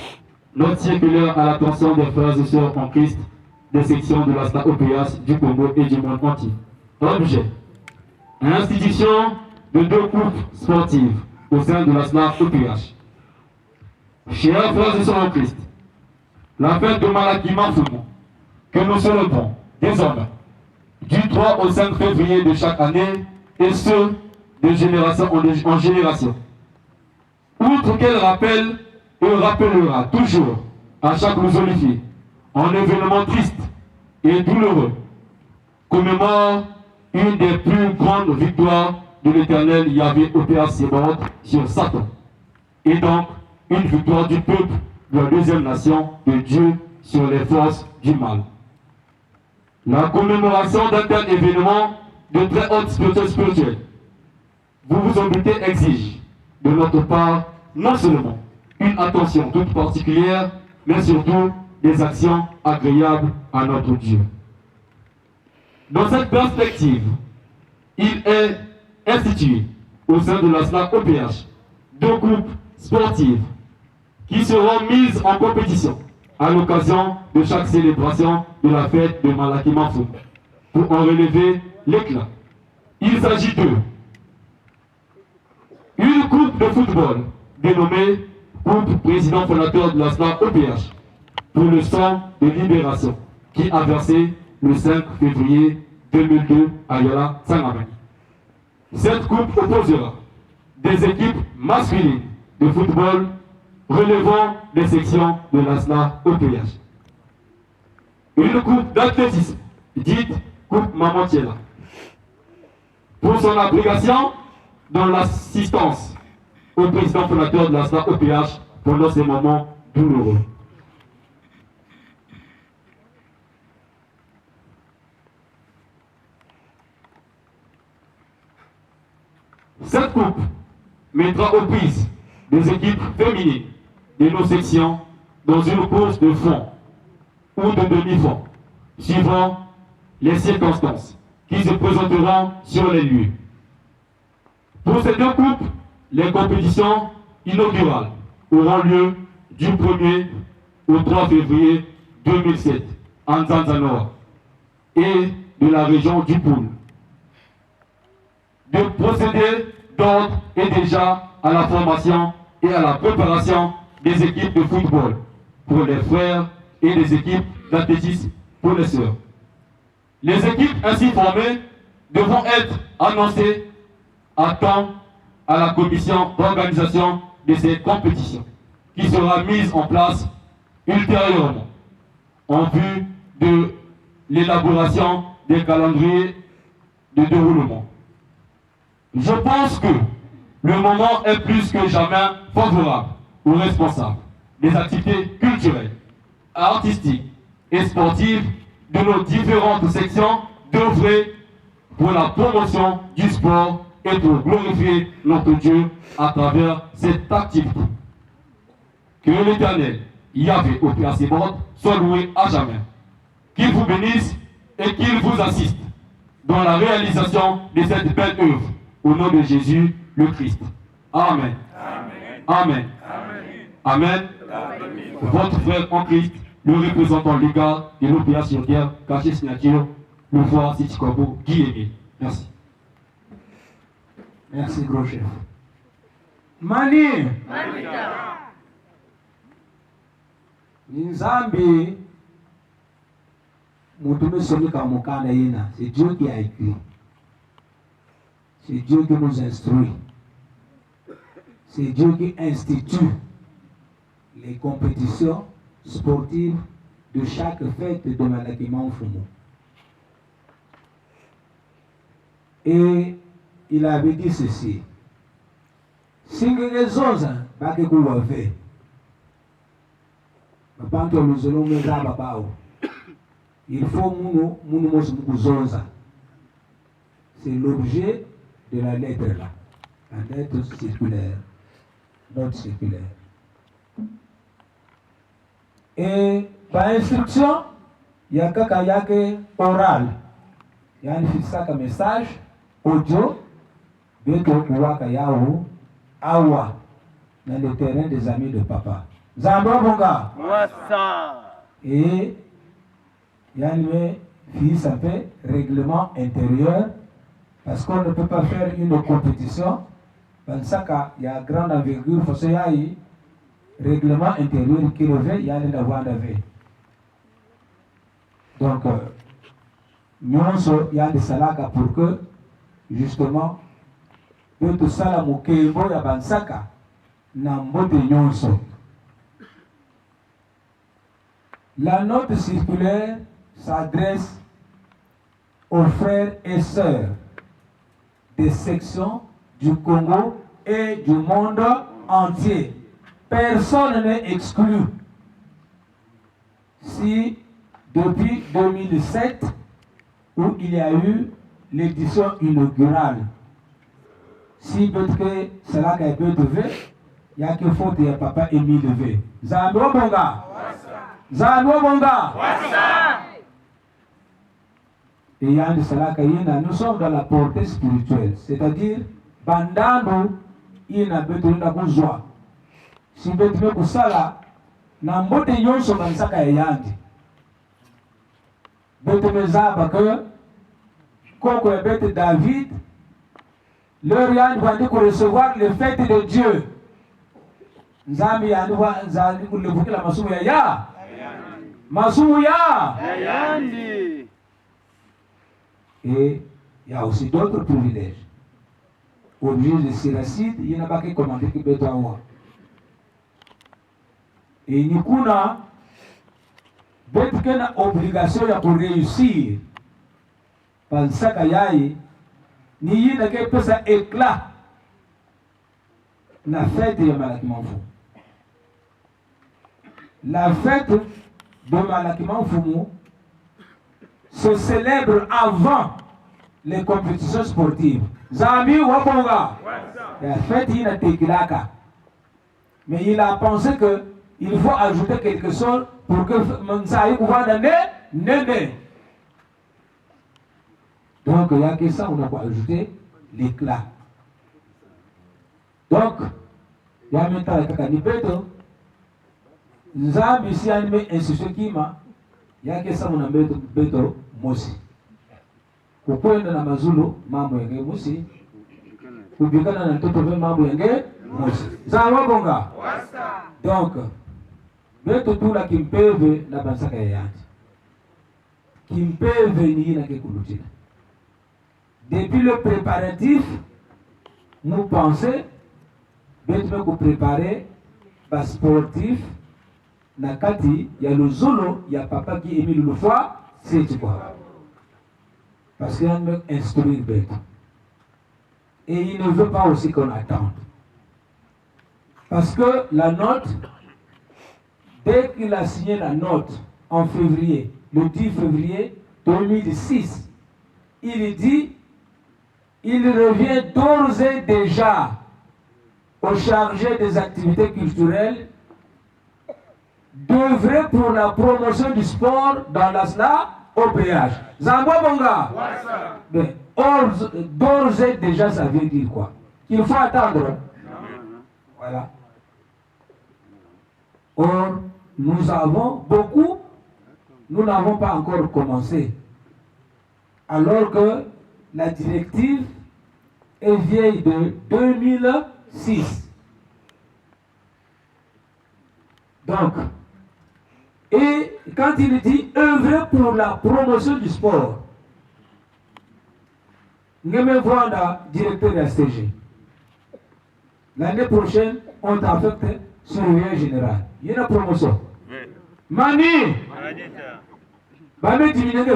Note circulaire à l'attention des frères et sœurs en Christ des sections de l'ASNA-OPH du Congo et du monde entier. Objet. Institution de 2 coupes sportives au sein de l'ASNA-OPH. Chers frères et sœurs en Christ, la fête de Malakima Fumu, que nous célébrons désormais du 3 au 5 février de chaque année, et ce, de génération en génération. Outre qu'elle rappelle et rappellera toujours à chaque musolifié un événement triste et douloureux, commémore une des plus grandes victoires de l'Éternel Yahvé Opéra Sébaoth sur Satan, et donc une victoire du peuple de la deuxième nation de Dieu sur les forces du mal. La commémoration d'un tel événement de très haute spirituelle, vous vous en doutez, exige de notre part non seulement une attention toute particulière, mais surtout des actions agréables à notre Dieu. Dans cette perspective, il est institué au sein de la SNA-OPH 2 groupes sportives qui seront mises en compétition à l'occasion de chaque célébration de la fête de Malakima Fumu pour en relever l'éclat. Il s'agit de une coupe de football dénommée Coupe président fondateur de la SNA-OPH pour le sang de libération qui a versé le 5 février 2002 à Yola Sangamani. Cette coupe opposera des équipes masculines de football relevant des sections de la SNA-OPH. Une coupe d'athlétisme dite Coupe Mamantiela pour son application dans l'assistance au président fondateur de la SNA-OPH pendant ces moments douloureux. Cette coupe mettra aux prises des équipes féminines de nos sections dans une course de fond ou de demi-fond, suivant les circonstances qui se présenteront sur les lieux. Pour ces 2 coupes, les compétitions inaugurales auront lieu du 1er au 3 février 2007 en Zanzanoa et de la région du Poul. De procéder d'ordre et déjà à la formation et à la préparation des équipes de football pour les frères et des équipes d'athlétisme pour les sœurs. Les équipes ainsi formées devront être annoncées à temps à la commission d'organisation de ces compétitions qui sera mise en place ultérieurement en vue de l'élaboration des calendriers de déroulement. Je pense que le moment est plus que jamais favorable aux responsables des activités culturelles, artistiques et sportives de nos différentes sections d'œuvrer pour la promotion du sport et pour glorifier notre Dieu à travers cette activité. Que l'Éternel, Yahvé Opéra Sébaoth, soit loué à jamais. Qu'il vous bénisse et qu'il vous assiste. dans la réalisation de cette belle œuvre. Au nom de Jésus, le Christ. Amen. Amen. Amen. Votre frère en Christ, le représentant légal de l'OPA sur terre, caché signature, le voir City Corbeau, Guy Émile. Merci. Merci, gros chef. Mani. Nzambi, c'est Dieu qui a écrit. C'est Dieu qui nous instruit. C'est Dieu qui institue les compétitions sportives de chaque fête de Malakiman Fumu. Et il avait dit ceci. Si les autres, il faut c'est l'objet de la lettre là. La lettre circulaire. Note circulaire. Et par instruction, il y a quelqu'un oral. Il y a un message audio. Bientôt, awa dans le terrain des amis de papa. Zambro Bonga. Et il y a une fille s'appelle règlement intérieur parce qu'on ne peut pas faire une compétition. Dans ce cas, il y a grande envergure, il faut qu'il y ait règlement intérieur qui revient, il y a une voie d'avant. Donc, nous, il y a des salakas pour que, justement, tout ça, il y a bansaka, la note circulaire s'adresse aux frères et sœurs des sections du Congo et du monde entier. Personne n'est exclu. Si depuis 2007, où il y a eu l'édition inaugurale, si peut-être cela a été levé, il n'y a que faute de papa Émile levé. Zambro Bonga. Zambro Bonga. Et il y a de cela nous sommes dans la portée spirituelle, c'est-à-dire, bandano, il n'a pas de joie. Si vous êtes pour ça là, n'a pas de yon sur le sac à yandi. Vous êtes que, Koko et David, leur yandi va dire recevoir le fait de Dieu. Nzambi yandi va nzambi pour le bouquet la masouya ya. Masouya. Et il y a aussi d'autres privilèges. Au juge de Siracide, il n'y en a pas qui commandent qui peut avoir. Et il y a une obligation pour réussir. Parce que il y a un peu ça éclat. La fête de Malakiman Fumu. La fête de Malakiman Fumu se célèbre avant les compétitions sportives. Zami Waponga. La fête il a tequilaka. Mais il a pensé qu'il faut ajouter quelque chose pour que Mansaï pouvoir donner néné. Donc il n'y a que ça, on a pas ajouté l'éclat. Donc, il y a maintenant le kakanipeto. Zami si animé institution kima. Il y a que ça, on a beto mosi. Kukwenda na mazulu mambo yenge musi. Kubikana na mtoto ve mambo yenge musi. Zawa bonga. Donc, beto tula kimpeve na bansaka ya yanti. Kimpeve ni na kekulutina. Depuis le préparatif, nous pensons beto ko préparer ba sportif na kati ya luzulu ya papa qui Émile Lufwa, c'est quoi? Parce qu'il a instruit bête. Et il ne veut pas aussi qu'on attende. Parce que la note, dès qu'il a signé la note en février, le 10 février 2006, il dit, il revient d'ores et déjà au chargé des activités culturelles d'œuvrer pour la promotion du sport dans la au péage. Zambwa Bonga. Mais d'ores et déjà, ça veut dire quoi? Qu'il faut attendre. Voilà. Or, nous avons beaucoup, nous n'avons pas encore commencé. Alors que la directive est vieille de 2006. Donc, et quand il dit œuvrer pour la promotion du sport, nous me voilà directeur de la STG. L'année prochaine, on t'affecte surveillant général. Il y a une promotion. Mani! Bah, diminuer.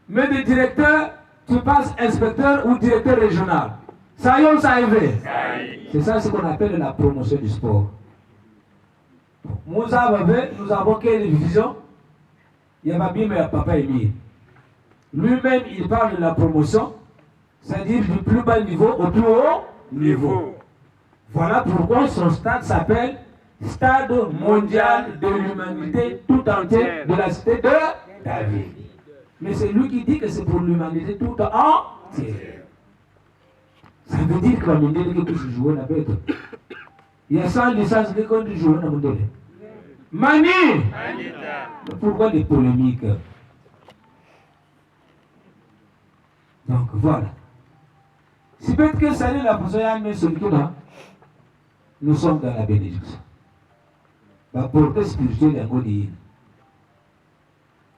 Mais de directeur, tu passes inspecteur ou directeur régional. Ça y est, ça arrive. C'est ça ce qu'on appelle la promotion du sport. Nous avons quelle vision? Il y a bien mais papa Émile. Lui-même, il parle de la promotion, c'est-à-dire du plus bas niveau au plus haut niveau. Voilà pourquoi son stade s'appelle Stade mondial de l'humanité tout entière de la cité de David. Mais c'est lui qui dit que c'est pour l'humanité tout entière. Ça veut dire que nous devons jouer la bête. Il y a 100 licences de qu'on joue dans le monde. Mani! Pourquoi les polémiques? Donc voilà. Si peut-être que ça est la position mais surtout nous sommes dans la bénédiction. La portée spirituelle est ngoni.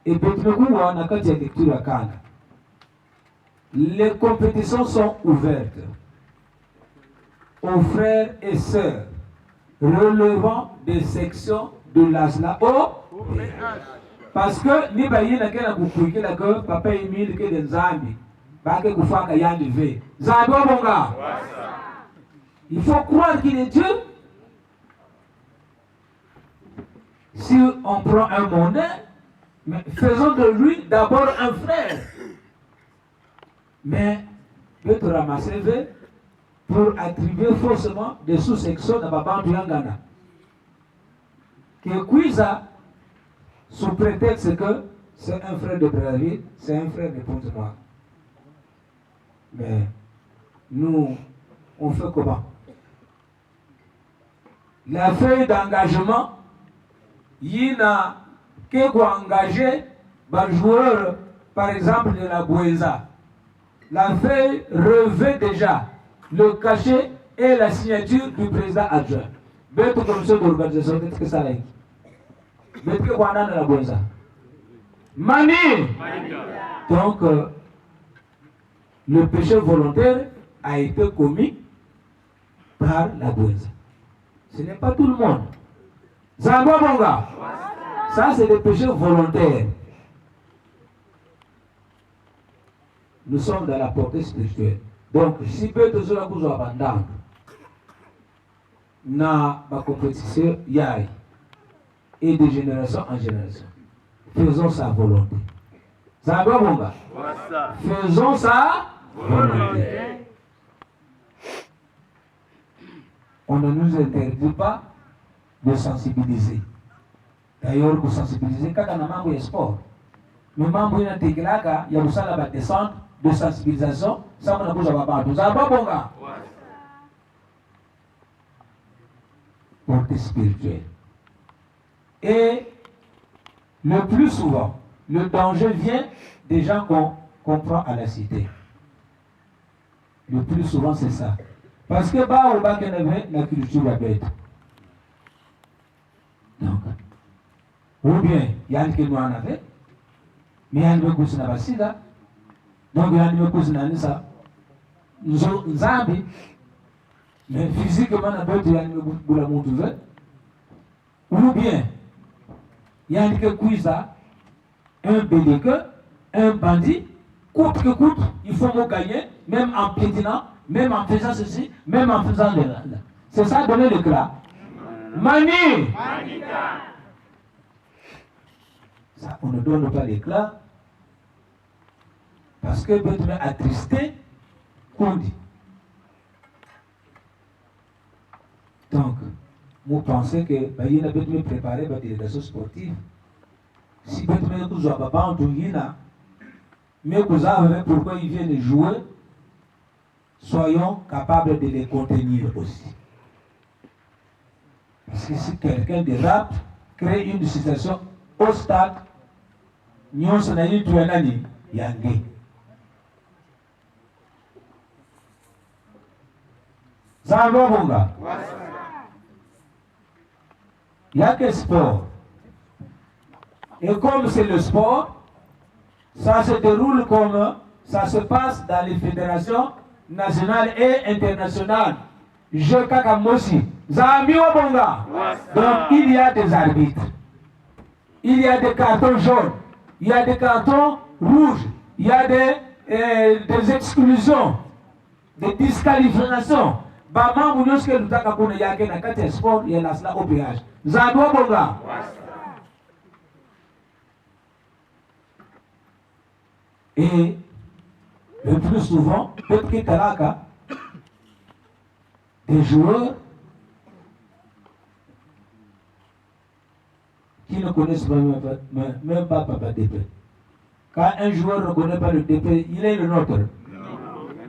Et peut-être que on a quand il y a lecture à Cannes. Les compétitions sont ouvertes aux frères et sœurs relevant des sections de l'ASLA au PH. Parce que ni bayi na kena kukuike la que papa Emile que des Zambi ba que kufaka yandi ve Zambi bonga. Il faut croire qu'il est Dieu. Si on prend un monnaie, mais faisons de lui d'abord un frère. Mais peut te ramasser pour attribuer faussement des sous-sections dans Baba Yangana. Que Kouiza, sous prétexte que c'est un frère de Brazzaville, c'est un frère de Pointe-Noire. Mais nous, on fait comment? La feuille d'engagement, il y a qui engagé un joueur, par exemple, de la Bouéza. La feuille revêt déjà le cachet et la signature du président adjoint. Bête commission d'organisation, qu'est-ce que ça a été? Bête que quoi dans la Bouéza? Mani! Donc, le péché volontaire a été commis par la Bouéza. Ce n'est pas tout le monde. Zangwa Bonga. Ça, c'est des péchés volontaires. Nous sommes dans la portée spirituelle. Donc, si peut-être cela vous abandonne, na ma compétition yaï et de génération en génération, faisons sa volonté. Zangwa Bonga. Faisons sa volonté. On ne nous interdit pas de sensibiliser. D'ailleurs, pour sensibiliser, quand on a membre de sport, le membre de l'intégraka, il y a aussi la descente de sensibilisation, ça on a besoin de faire. Vous avez pas bon gars? Portée spirituelle. Et le plus souvent, le danger vient des gens qu'on prend à la cité. Le plus souvent, c'est ça. Parce que bah au bas qu'il y avait la culture la bête. Donc, ou bien il y a un qui nous en avait, mais il y a un qui n'a pas si là. Donc il y a un qui n'a pas ça. Nous sommes zambis, mais physiquement la bête il y a un qui la montre. Ou bien il y a un qui a un bélique, un bandit, coûte que coûte, il faut me gagner, même en piétinant. Même en faisant ceci, même en faisant le... C'est ça, donner l'éclat. Mani! Ça, on ne donne pas l'éclat parce que peut être attristé, qu'on dit. Donc, vous pensez que il y a peut-être préparé la délégation sportive. si Betme Kouzoua Papa Antougina, mais Kouzoua, pourquoi ils viennent jouer, soyons capables de les contenir aussi. Parce que si quelqu'un dérape, crée une situation au stade, nous sommes en train de Yangé. Ça va, mon gars? Il n'y a que sport. Et comme c'est le sport, ça se déroule comme ça se passe dans les fédérations nationales et internationales. Je Kakamosi. Zambi Wabonga. Donc il y a des arbitres. Il y a des cartons jaunes. Il y a des cartons rouges. Il y a des exclusions. Des disqualifications. Bama Mounioske Lutaka Kone Yake na kati ya sport ya nasla OPH. Zambi Wabonga. Et le plus souvent, peut-être que Talaka, des joueurs qui ne connaissent même pas Papa DP. Quand un joueur ne connaît pas le DP, il est le nôtre.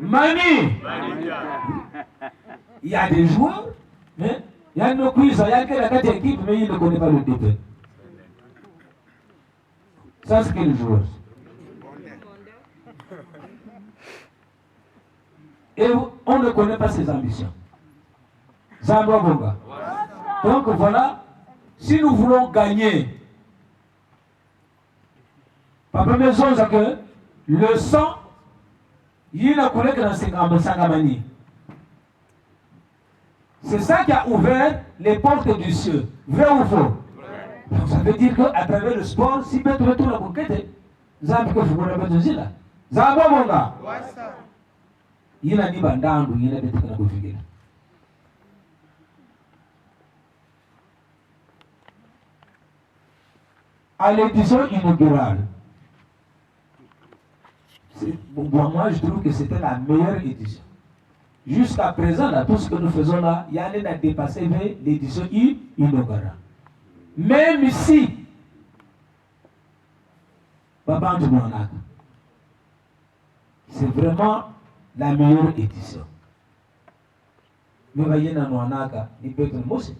Mani! Il y a des joueurs, mais il y a une cuisine, il y a quelques équipes, mais il ne connaît pas le DP. Ça, c'est quel joueur? Et on ne connaît pas ses ambitions. Zambwa Bonga. Donc voilà, si nous voulons gagner, Papa Maison, c'est que le sang, il n'a coulé que dans Sangamani. C'est ça qui a ouvert les portes du ciel. Vrai ou faux? Donc ça veut dire qu'à travers le sport, si tu veux tout la conquête, Zambwa Bonga. Zambwa Bonga. Il a dit Bandandu, il a dit que à l'édition inaugurale, moi je trouve que c'était la meilleure édition. Jusqu'à présent, là, tout ce que nous faisons là, il y a à dépasser l'édition inaugurale. Même ici, Papa Antougina, c'est vraiment la meilleure édition. Mais voyez dans Noanaka, il peut être aussi.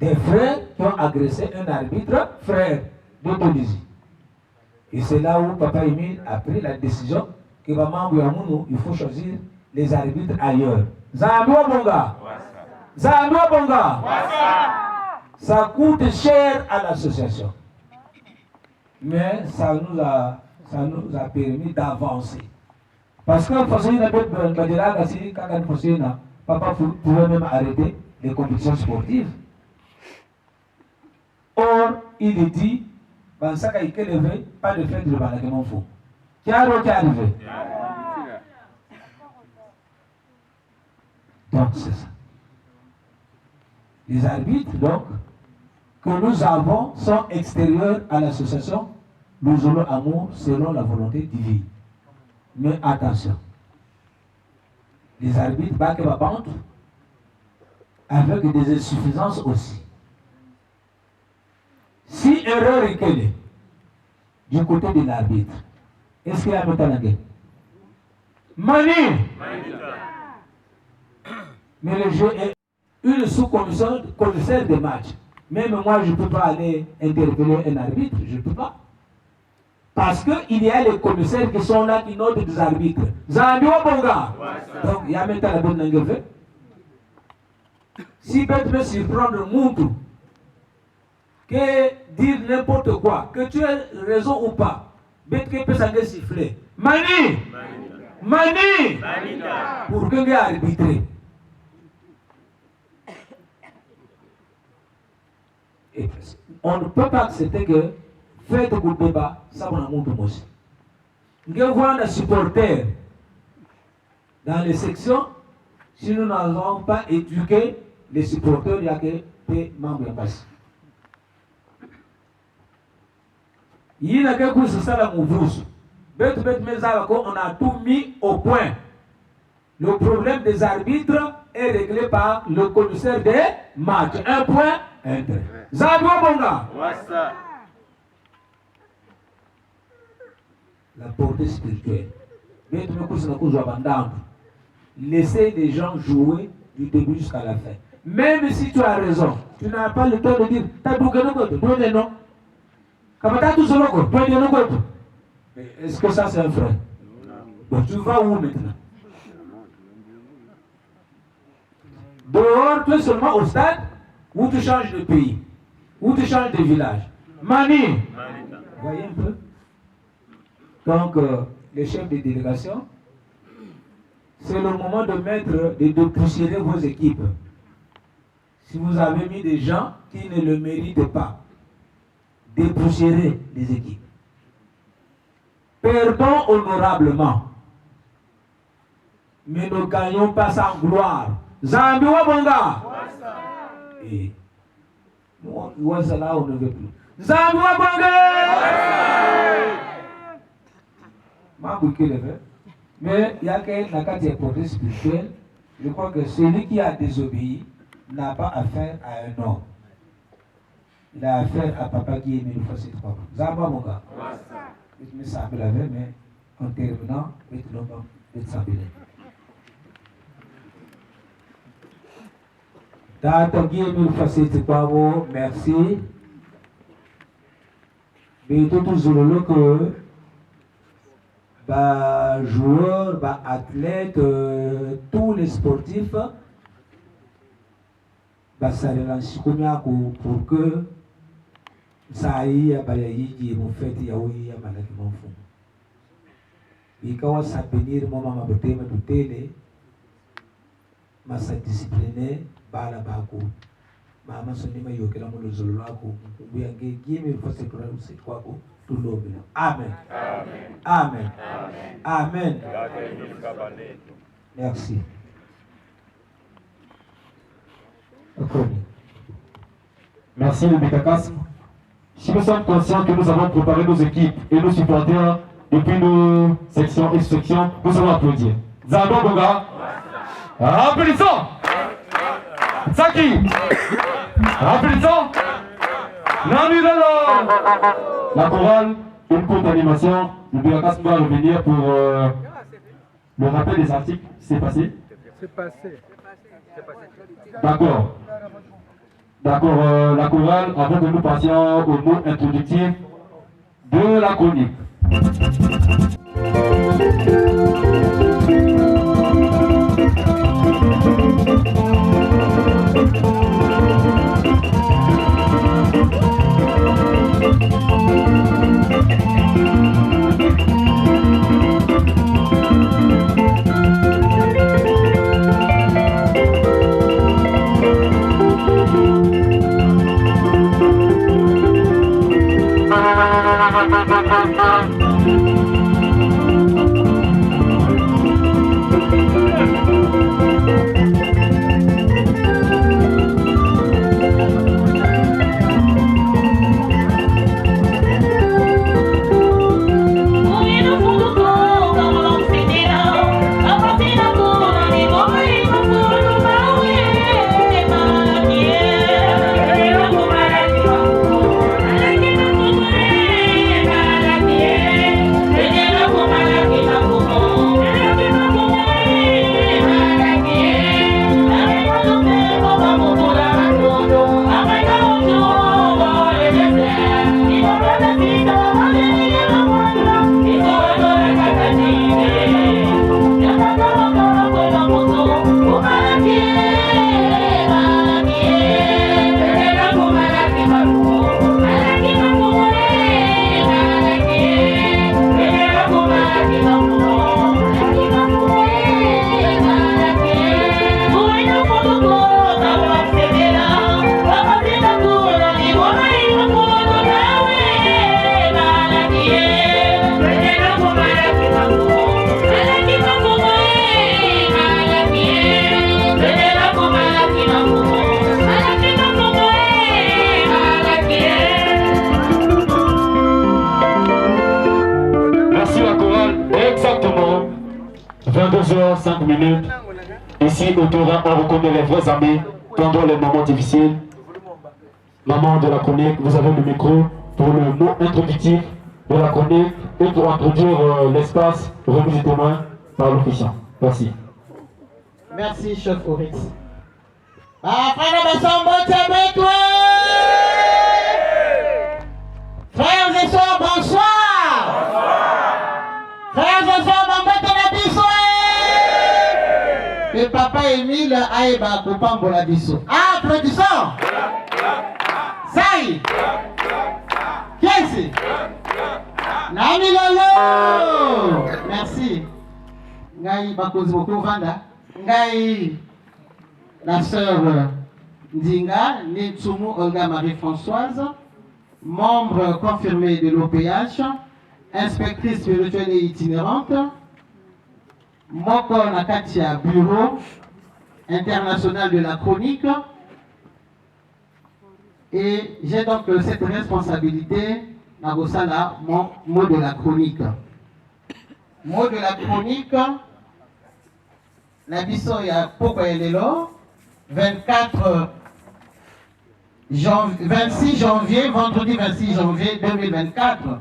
Des frères qui ont agressé un arbitre, frère de Tunisie. Et c'est là où Papa Emile a pris la décision que il faut choisir les arbitres ailleurs. Zambwa Bonga. Zambwa Bonga. Ça coûte cher à l'association. Mais ça nous a permis d'avancer. Parce que Papa pouvait même arrêter les compétitions sportives. Or, il est dit, pas de fête de Banakémon fou. Qui est arrivé? Donc, c'est ça. Les arbitres, donc, que nous avons sont extérieurs à l'association Nous allons amour selon la volonté divine. Mais attention, les arbitres baquent ma bande avec des insuffisances aussi. Si erreur est quelle du côté de l'arbitre, est-ce qu'il y a un talent? Mani! Mais le jeu est une sous-commission commissaire de match. Même moi, je ne peux pas aller interpeller un arbitre, je ne peux pas. Parce qu'il y a les commissaires qui sont là, qui notent des arbitres. Zambia Bonga. Donc, il y a maintenant la bonne langue. Si peut me surprendre Moutou, que dire n'importe quoi, que tu as raison ou pas, bête que peut s'en siffler. Mani! Mani! Pour que tu arbitrer. Et on ne peut pas accepter que faites le débat, ça va nous aussi. Nous avons des supporters dans les sections. Si nous n'avons pas éduqué les supporters, il y a que des membres de base. Il y a quelque chose ça la mouvance. On a tout mis au point. Le problème des arbitres est réglé par le commissaire des matchs. Un point intérêt. Zadwa Bonga. La portée spirituelle. Laissez les gens jouer du début jusqu'à la fin. Même si tu as raison, tu n'as pas le temps de dire t'as tout le non. Est-ce que ça c'est un frère? Donc tu vas où maintenant? Dehors, tu es seulement au stade où tu changes de pays, où tu changes de village. Mani, vous voyez un peu? Donc, les chefs de délégation, c'est le moment de mettre, de poussiérer vos équipes. Si vous avez mis des gens qui ne le méritent pas, dépoussiérer les équipes. Perdons honorablement, mais ne gagnons pas sans gloire. Zambi Wabonga. Et nous, on ne veut plus. Zambi Wabonga. Mais il y a qu'un portée spirituel. Je crois que celui qui a désobéi n'a pas affaire à un homme. Il a affaire à papa qui est mis le facile papa. Zamba Monga. Je me sens la veille, mais en terminant, je vais te savoir. Data qui est mis le facile papa, merci. Mais tout le que joueurs, athlètes, tous les sportifs, ça relance pour que ça aille à Bayayi, mon fait, Yaoui, à Malakimon Fou. Et quand ça bénir, mon maman, ma douté, ma discipliné, Bala Bako, maman, son nom, Yokela, mon Zolako, ou bien Guy, faut se croire, c'est quoi, tout l'homme. Amen. Amen. Amen. Merci. Merci le Métakas. Si nous sommes conscients que nous avons préparé nos équipes et nos supporters depuis nos sections et sections, nous allons applaudir. Zabo Boga. Applaudissons. Saki. Applaudissons. La chorale, une courte animation. Le Métakas va revenir pour le rappel des articles. C'est passé? C'est passé. D'accord. D'accord, la chorale, avant que nous passions au mot introductif de la chronique. Ici, au Torah, on reconnaît les vrais amis pendant les moments difficiles. maman de la chronique, vous avez le micro pour le mot introductif de la chronique et pour introduire l'espace remise et témoin par l'officiant. Merci. Merci, chef Orix. Frères et sœurs, bonsoir. Frères et sœurs, le papa Émile Aïba Koupambo la biso. Applaudissons. Ça y est. Qu'est-ce? Nami Lolo. Merci. Ngai Bakozi Boko Vanda. Ngai la sœur Ndinga, Nitsumu Olga Marie-Françoise, membre confirmée de l'OPH, inspectrice spirituelle et itinérante, Moko Nakatia, bureau international de la chronique, et j'ai donc cette responsabilité à Gosala, mon mot de la chronique. Mot de la chronique, la biso ya Poko Elelo, 26 janvier, vendredi 26 janvier 2024,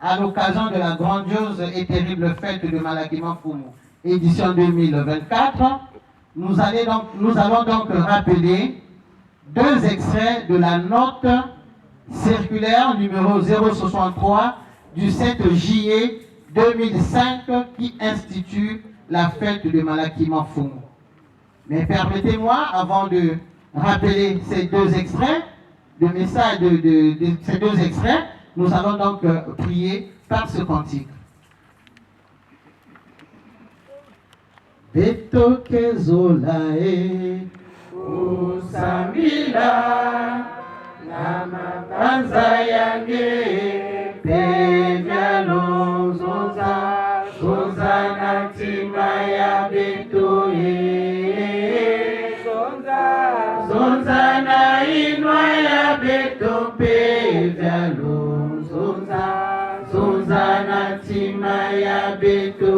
à l'occasion de la grandiose et terrible fête de Malakima Fumu, édition 2024, nous allons donc rappeler 2 extraits de la note circulaire numéro 063 du 7 juillet 2005 qui institue la fête de Malakima Fumu. Mais permettez-moi, avant de rappeler ces 2 extraits, de messages de ces 2 extraits, nous allons donc prier par ce cantique. Beto kezolae usamila nama banza yange pevyalo zonza na tima ya beto zonza na inwa ya beto pevyalo zonza na tima ya beto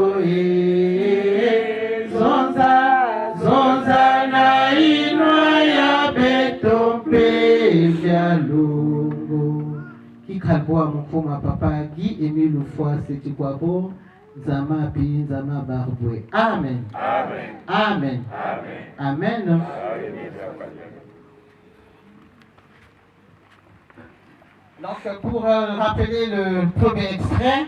zonza na inwa ya beto pevyalo kikalboa mfuma papa Guy Émile Foy Setikwabo Zama Pi Zama Barboué. Amen. Amen. Amen. Amen. Amen. Donc pour rappeler le premier extrait,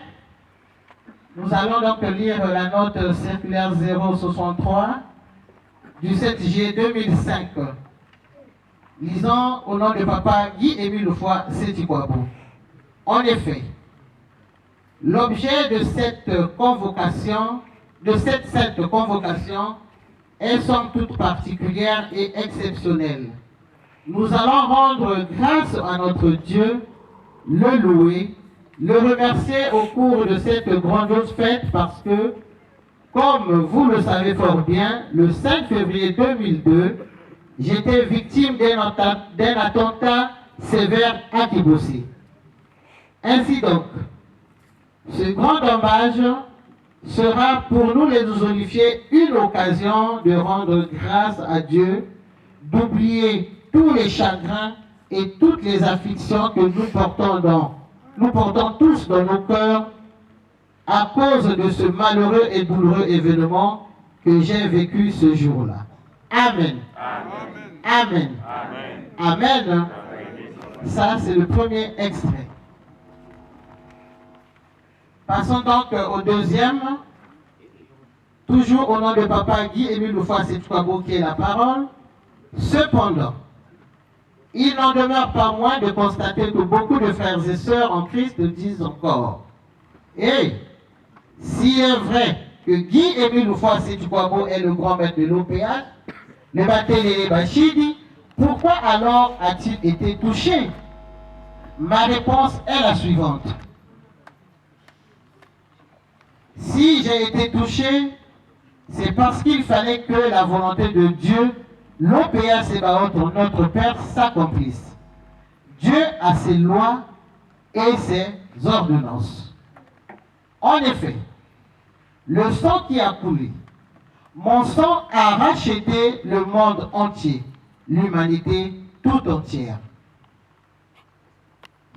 nous allons donc lire la note circulaire 063 du 7 juillet 2005. Lisons au nom de papa Guy Émile Foy Setikwabo. En effet, l'objet de cette convocation, est somme toute particulière et exceptionnelle. Nous allons rendre grâce à notre Dieu, le louer, le remercier au cours de cette grandiose fête parce que, comme vous le savez fort bien, le 5 février 2002, j'étais victime d'un attentat sévère à Kibossi. Ainsi donc, ce grand dommage sera pour nous les Ouzonifiés une occasion de rendre grâce à Dieu, d'oublier tous les chagrins et toutes les afflictions que nous portons tous dans nos cœurs à cause de ce malheureux et douloureux événement que j'ai vécu ce jour-là. Amen. Amen. Amen. Amen. Ça, c'est le premier extrait. Passons donc au deuxième. Toujours au nom de papa Guy Émile Foy Setikwabo qui est la parole. Cependant, il n'en demeure pas moins de constater que beaucoup de frères et sœurs en Christ disent encore: et s'il est vrai que Guy Émile Foy Setikwabo est le grand maître de l'OPH, le Batélé Bachidi, pourquoi alors a-t-il été touché? Ma réponse est la suivante. Si j'ai été touché, c'est parce qu'il fallait que la volonté de Dieu, l'OPH Sébaoth, notre Père, s'accomplisse. Dieu a ses lois et ses ordonnances. En effet, le sang qui a coulé, mon sang a racheté le monde entier, l'humanité tout entière.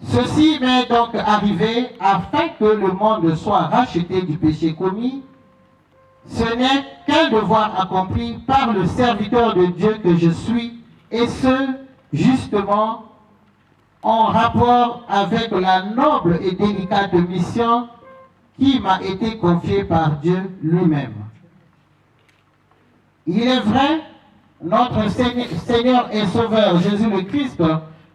Ceci m'est donc arrivé afin que le monde soit racheté du péché commis. Ce n'est qu'un devoir accompli par le serviteur de Dieu que je suis, et ce, justement, en rapport avec la noble et délicate mission qui m'a été confiée par Dieu lui-même. Il est vrai, notre Seigneur et Sauveur Jésus le Christ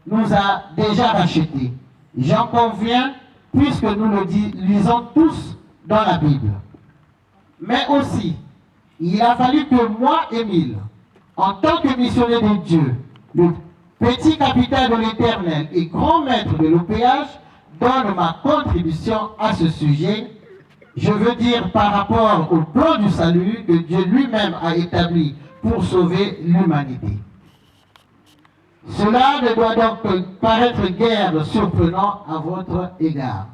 nous a déjà rachetés. J'en conviens, puisque nous le lisons tous dans la Bible. Mais aussi, il a fallu que moi, Émile, en tant que missionnaire de Dieu, le petit capitaine de l'Éternel et grand maître de l'OPH, donne ma contribution à ce sujet. Je veux dire par rapport au plan du salut que Dieu lui-même a établi pour sauver l'humanité. Cela ne doit donc paraître guère surprenant à votre égard.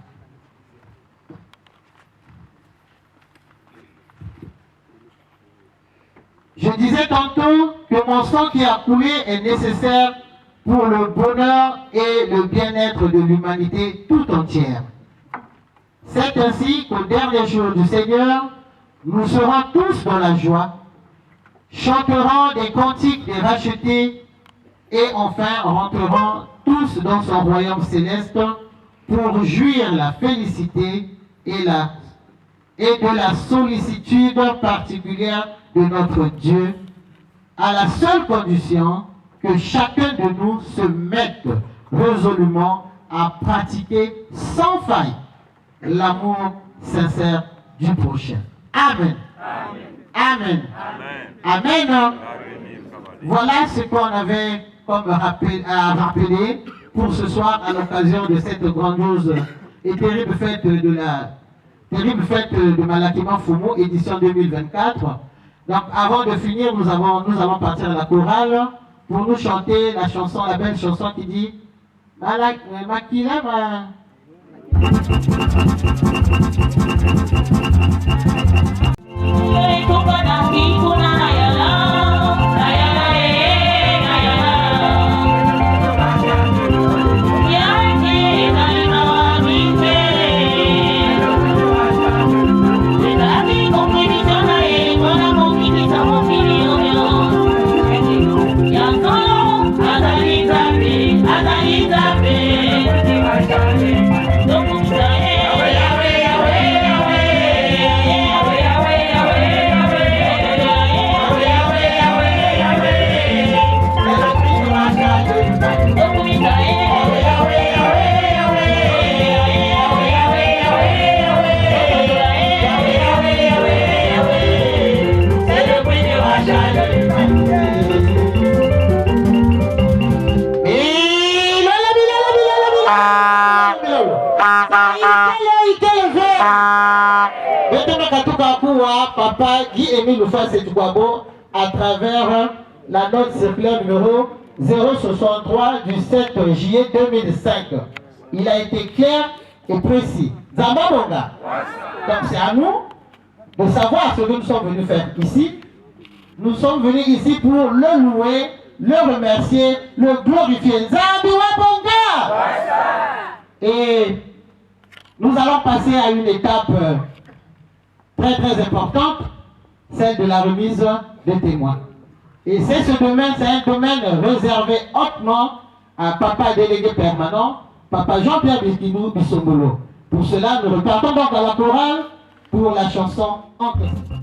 Je disais tantôt que mon sang qui a coulé est nécessaire pour le bonheur et le bien-être de l'humanité tout entière. C'est ainsi qu'au dernier jour du Seigneur, nous serons tous dans la joie, chanterons des cantiques des rachetés et enfin rentrerons tous dans son royaume céleste pour jouir la félicité et de la sollicitude particulière de notre Dieu, à la seule condition que chacun de nous se mette résolument à pratiquer sans faille l'amour sincère du prochain. Amen. Amen. Amen. Amen. Voilà ce qu'on avait comme à rappeler pour ce soir à l'occasion de cette grandiose et terrible fête de Malakiman Fumo, édition 2024. Donc avant de finir, nous allons partir à la chorale pour nous chanter la chanson, la belle chanson qui dit Makilema. Papa Guy-Émile Loufas-Sétukwabo à travers la note circulaire numéro 063 du 7 juillet 2005. Il a été clair et précis. Zambabonga. Donc c'est à nous de savoir ce que nous sommes venus faire ici. Nous sommes venus ici pour le louer, le remercier, le glorifier. Zambabonga. Et nous allons passer à une étape très importante, celle de la remise des témoins. Et c'est ce domaine, c'est un domaine réservé hautement à Papa délégué permanent, Papa Jean-Pierre Biskinou Bissombolo. Pour cela, nous repartons donc à la chorale pour la chanson en question.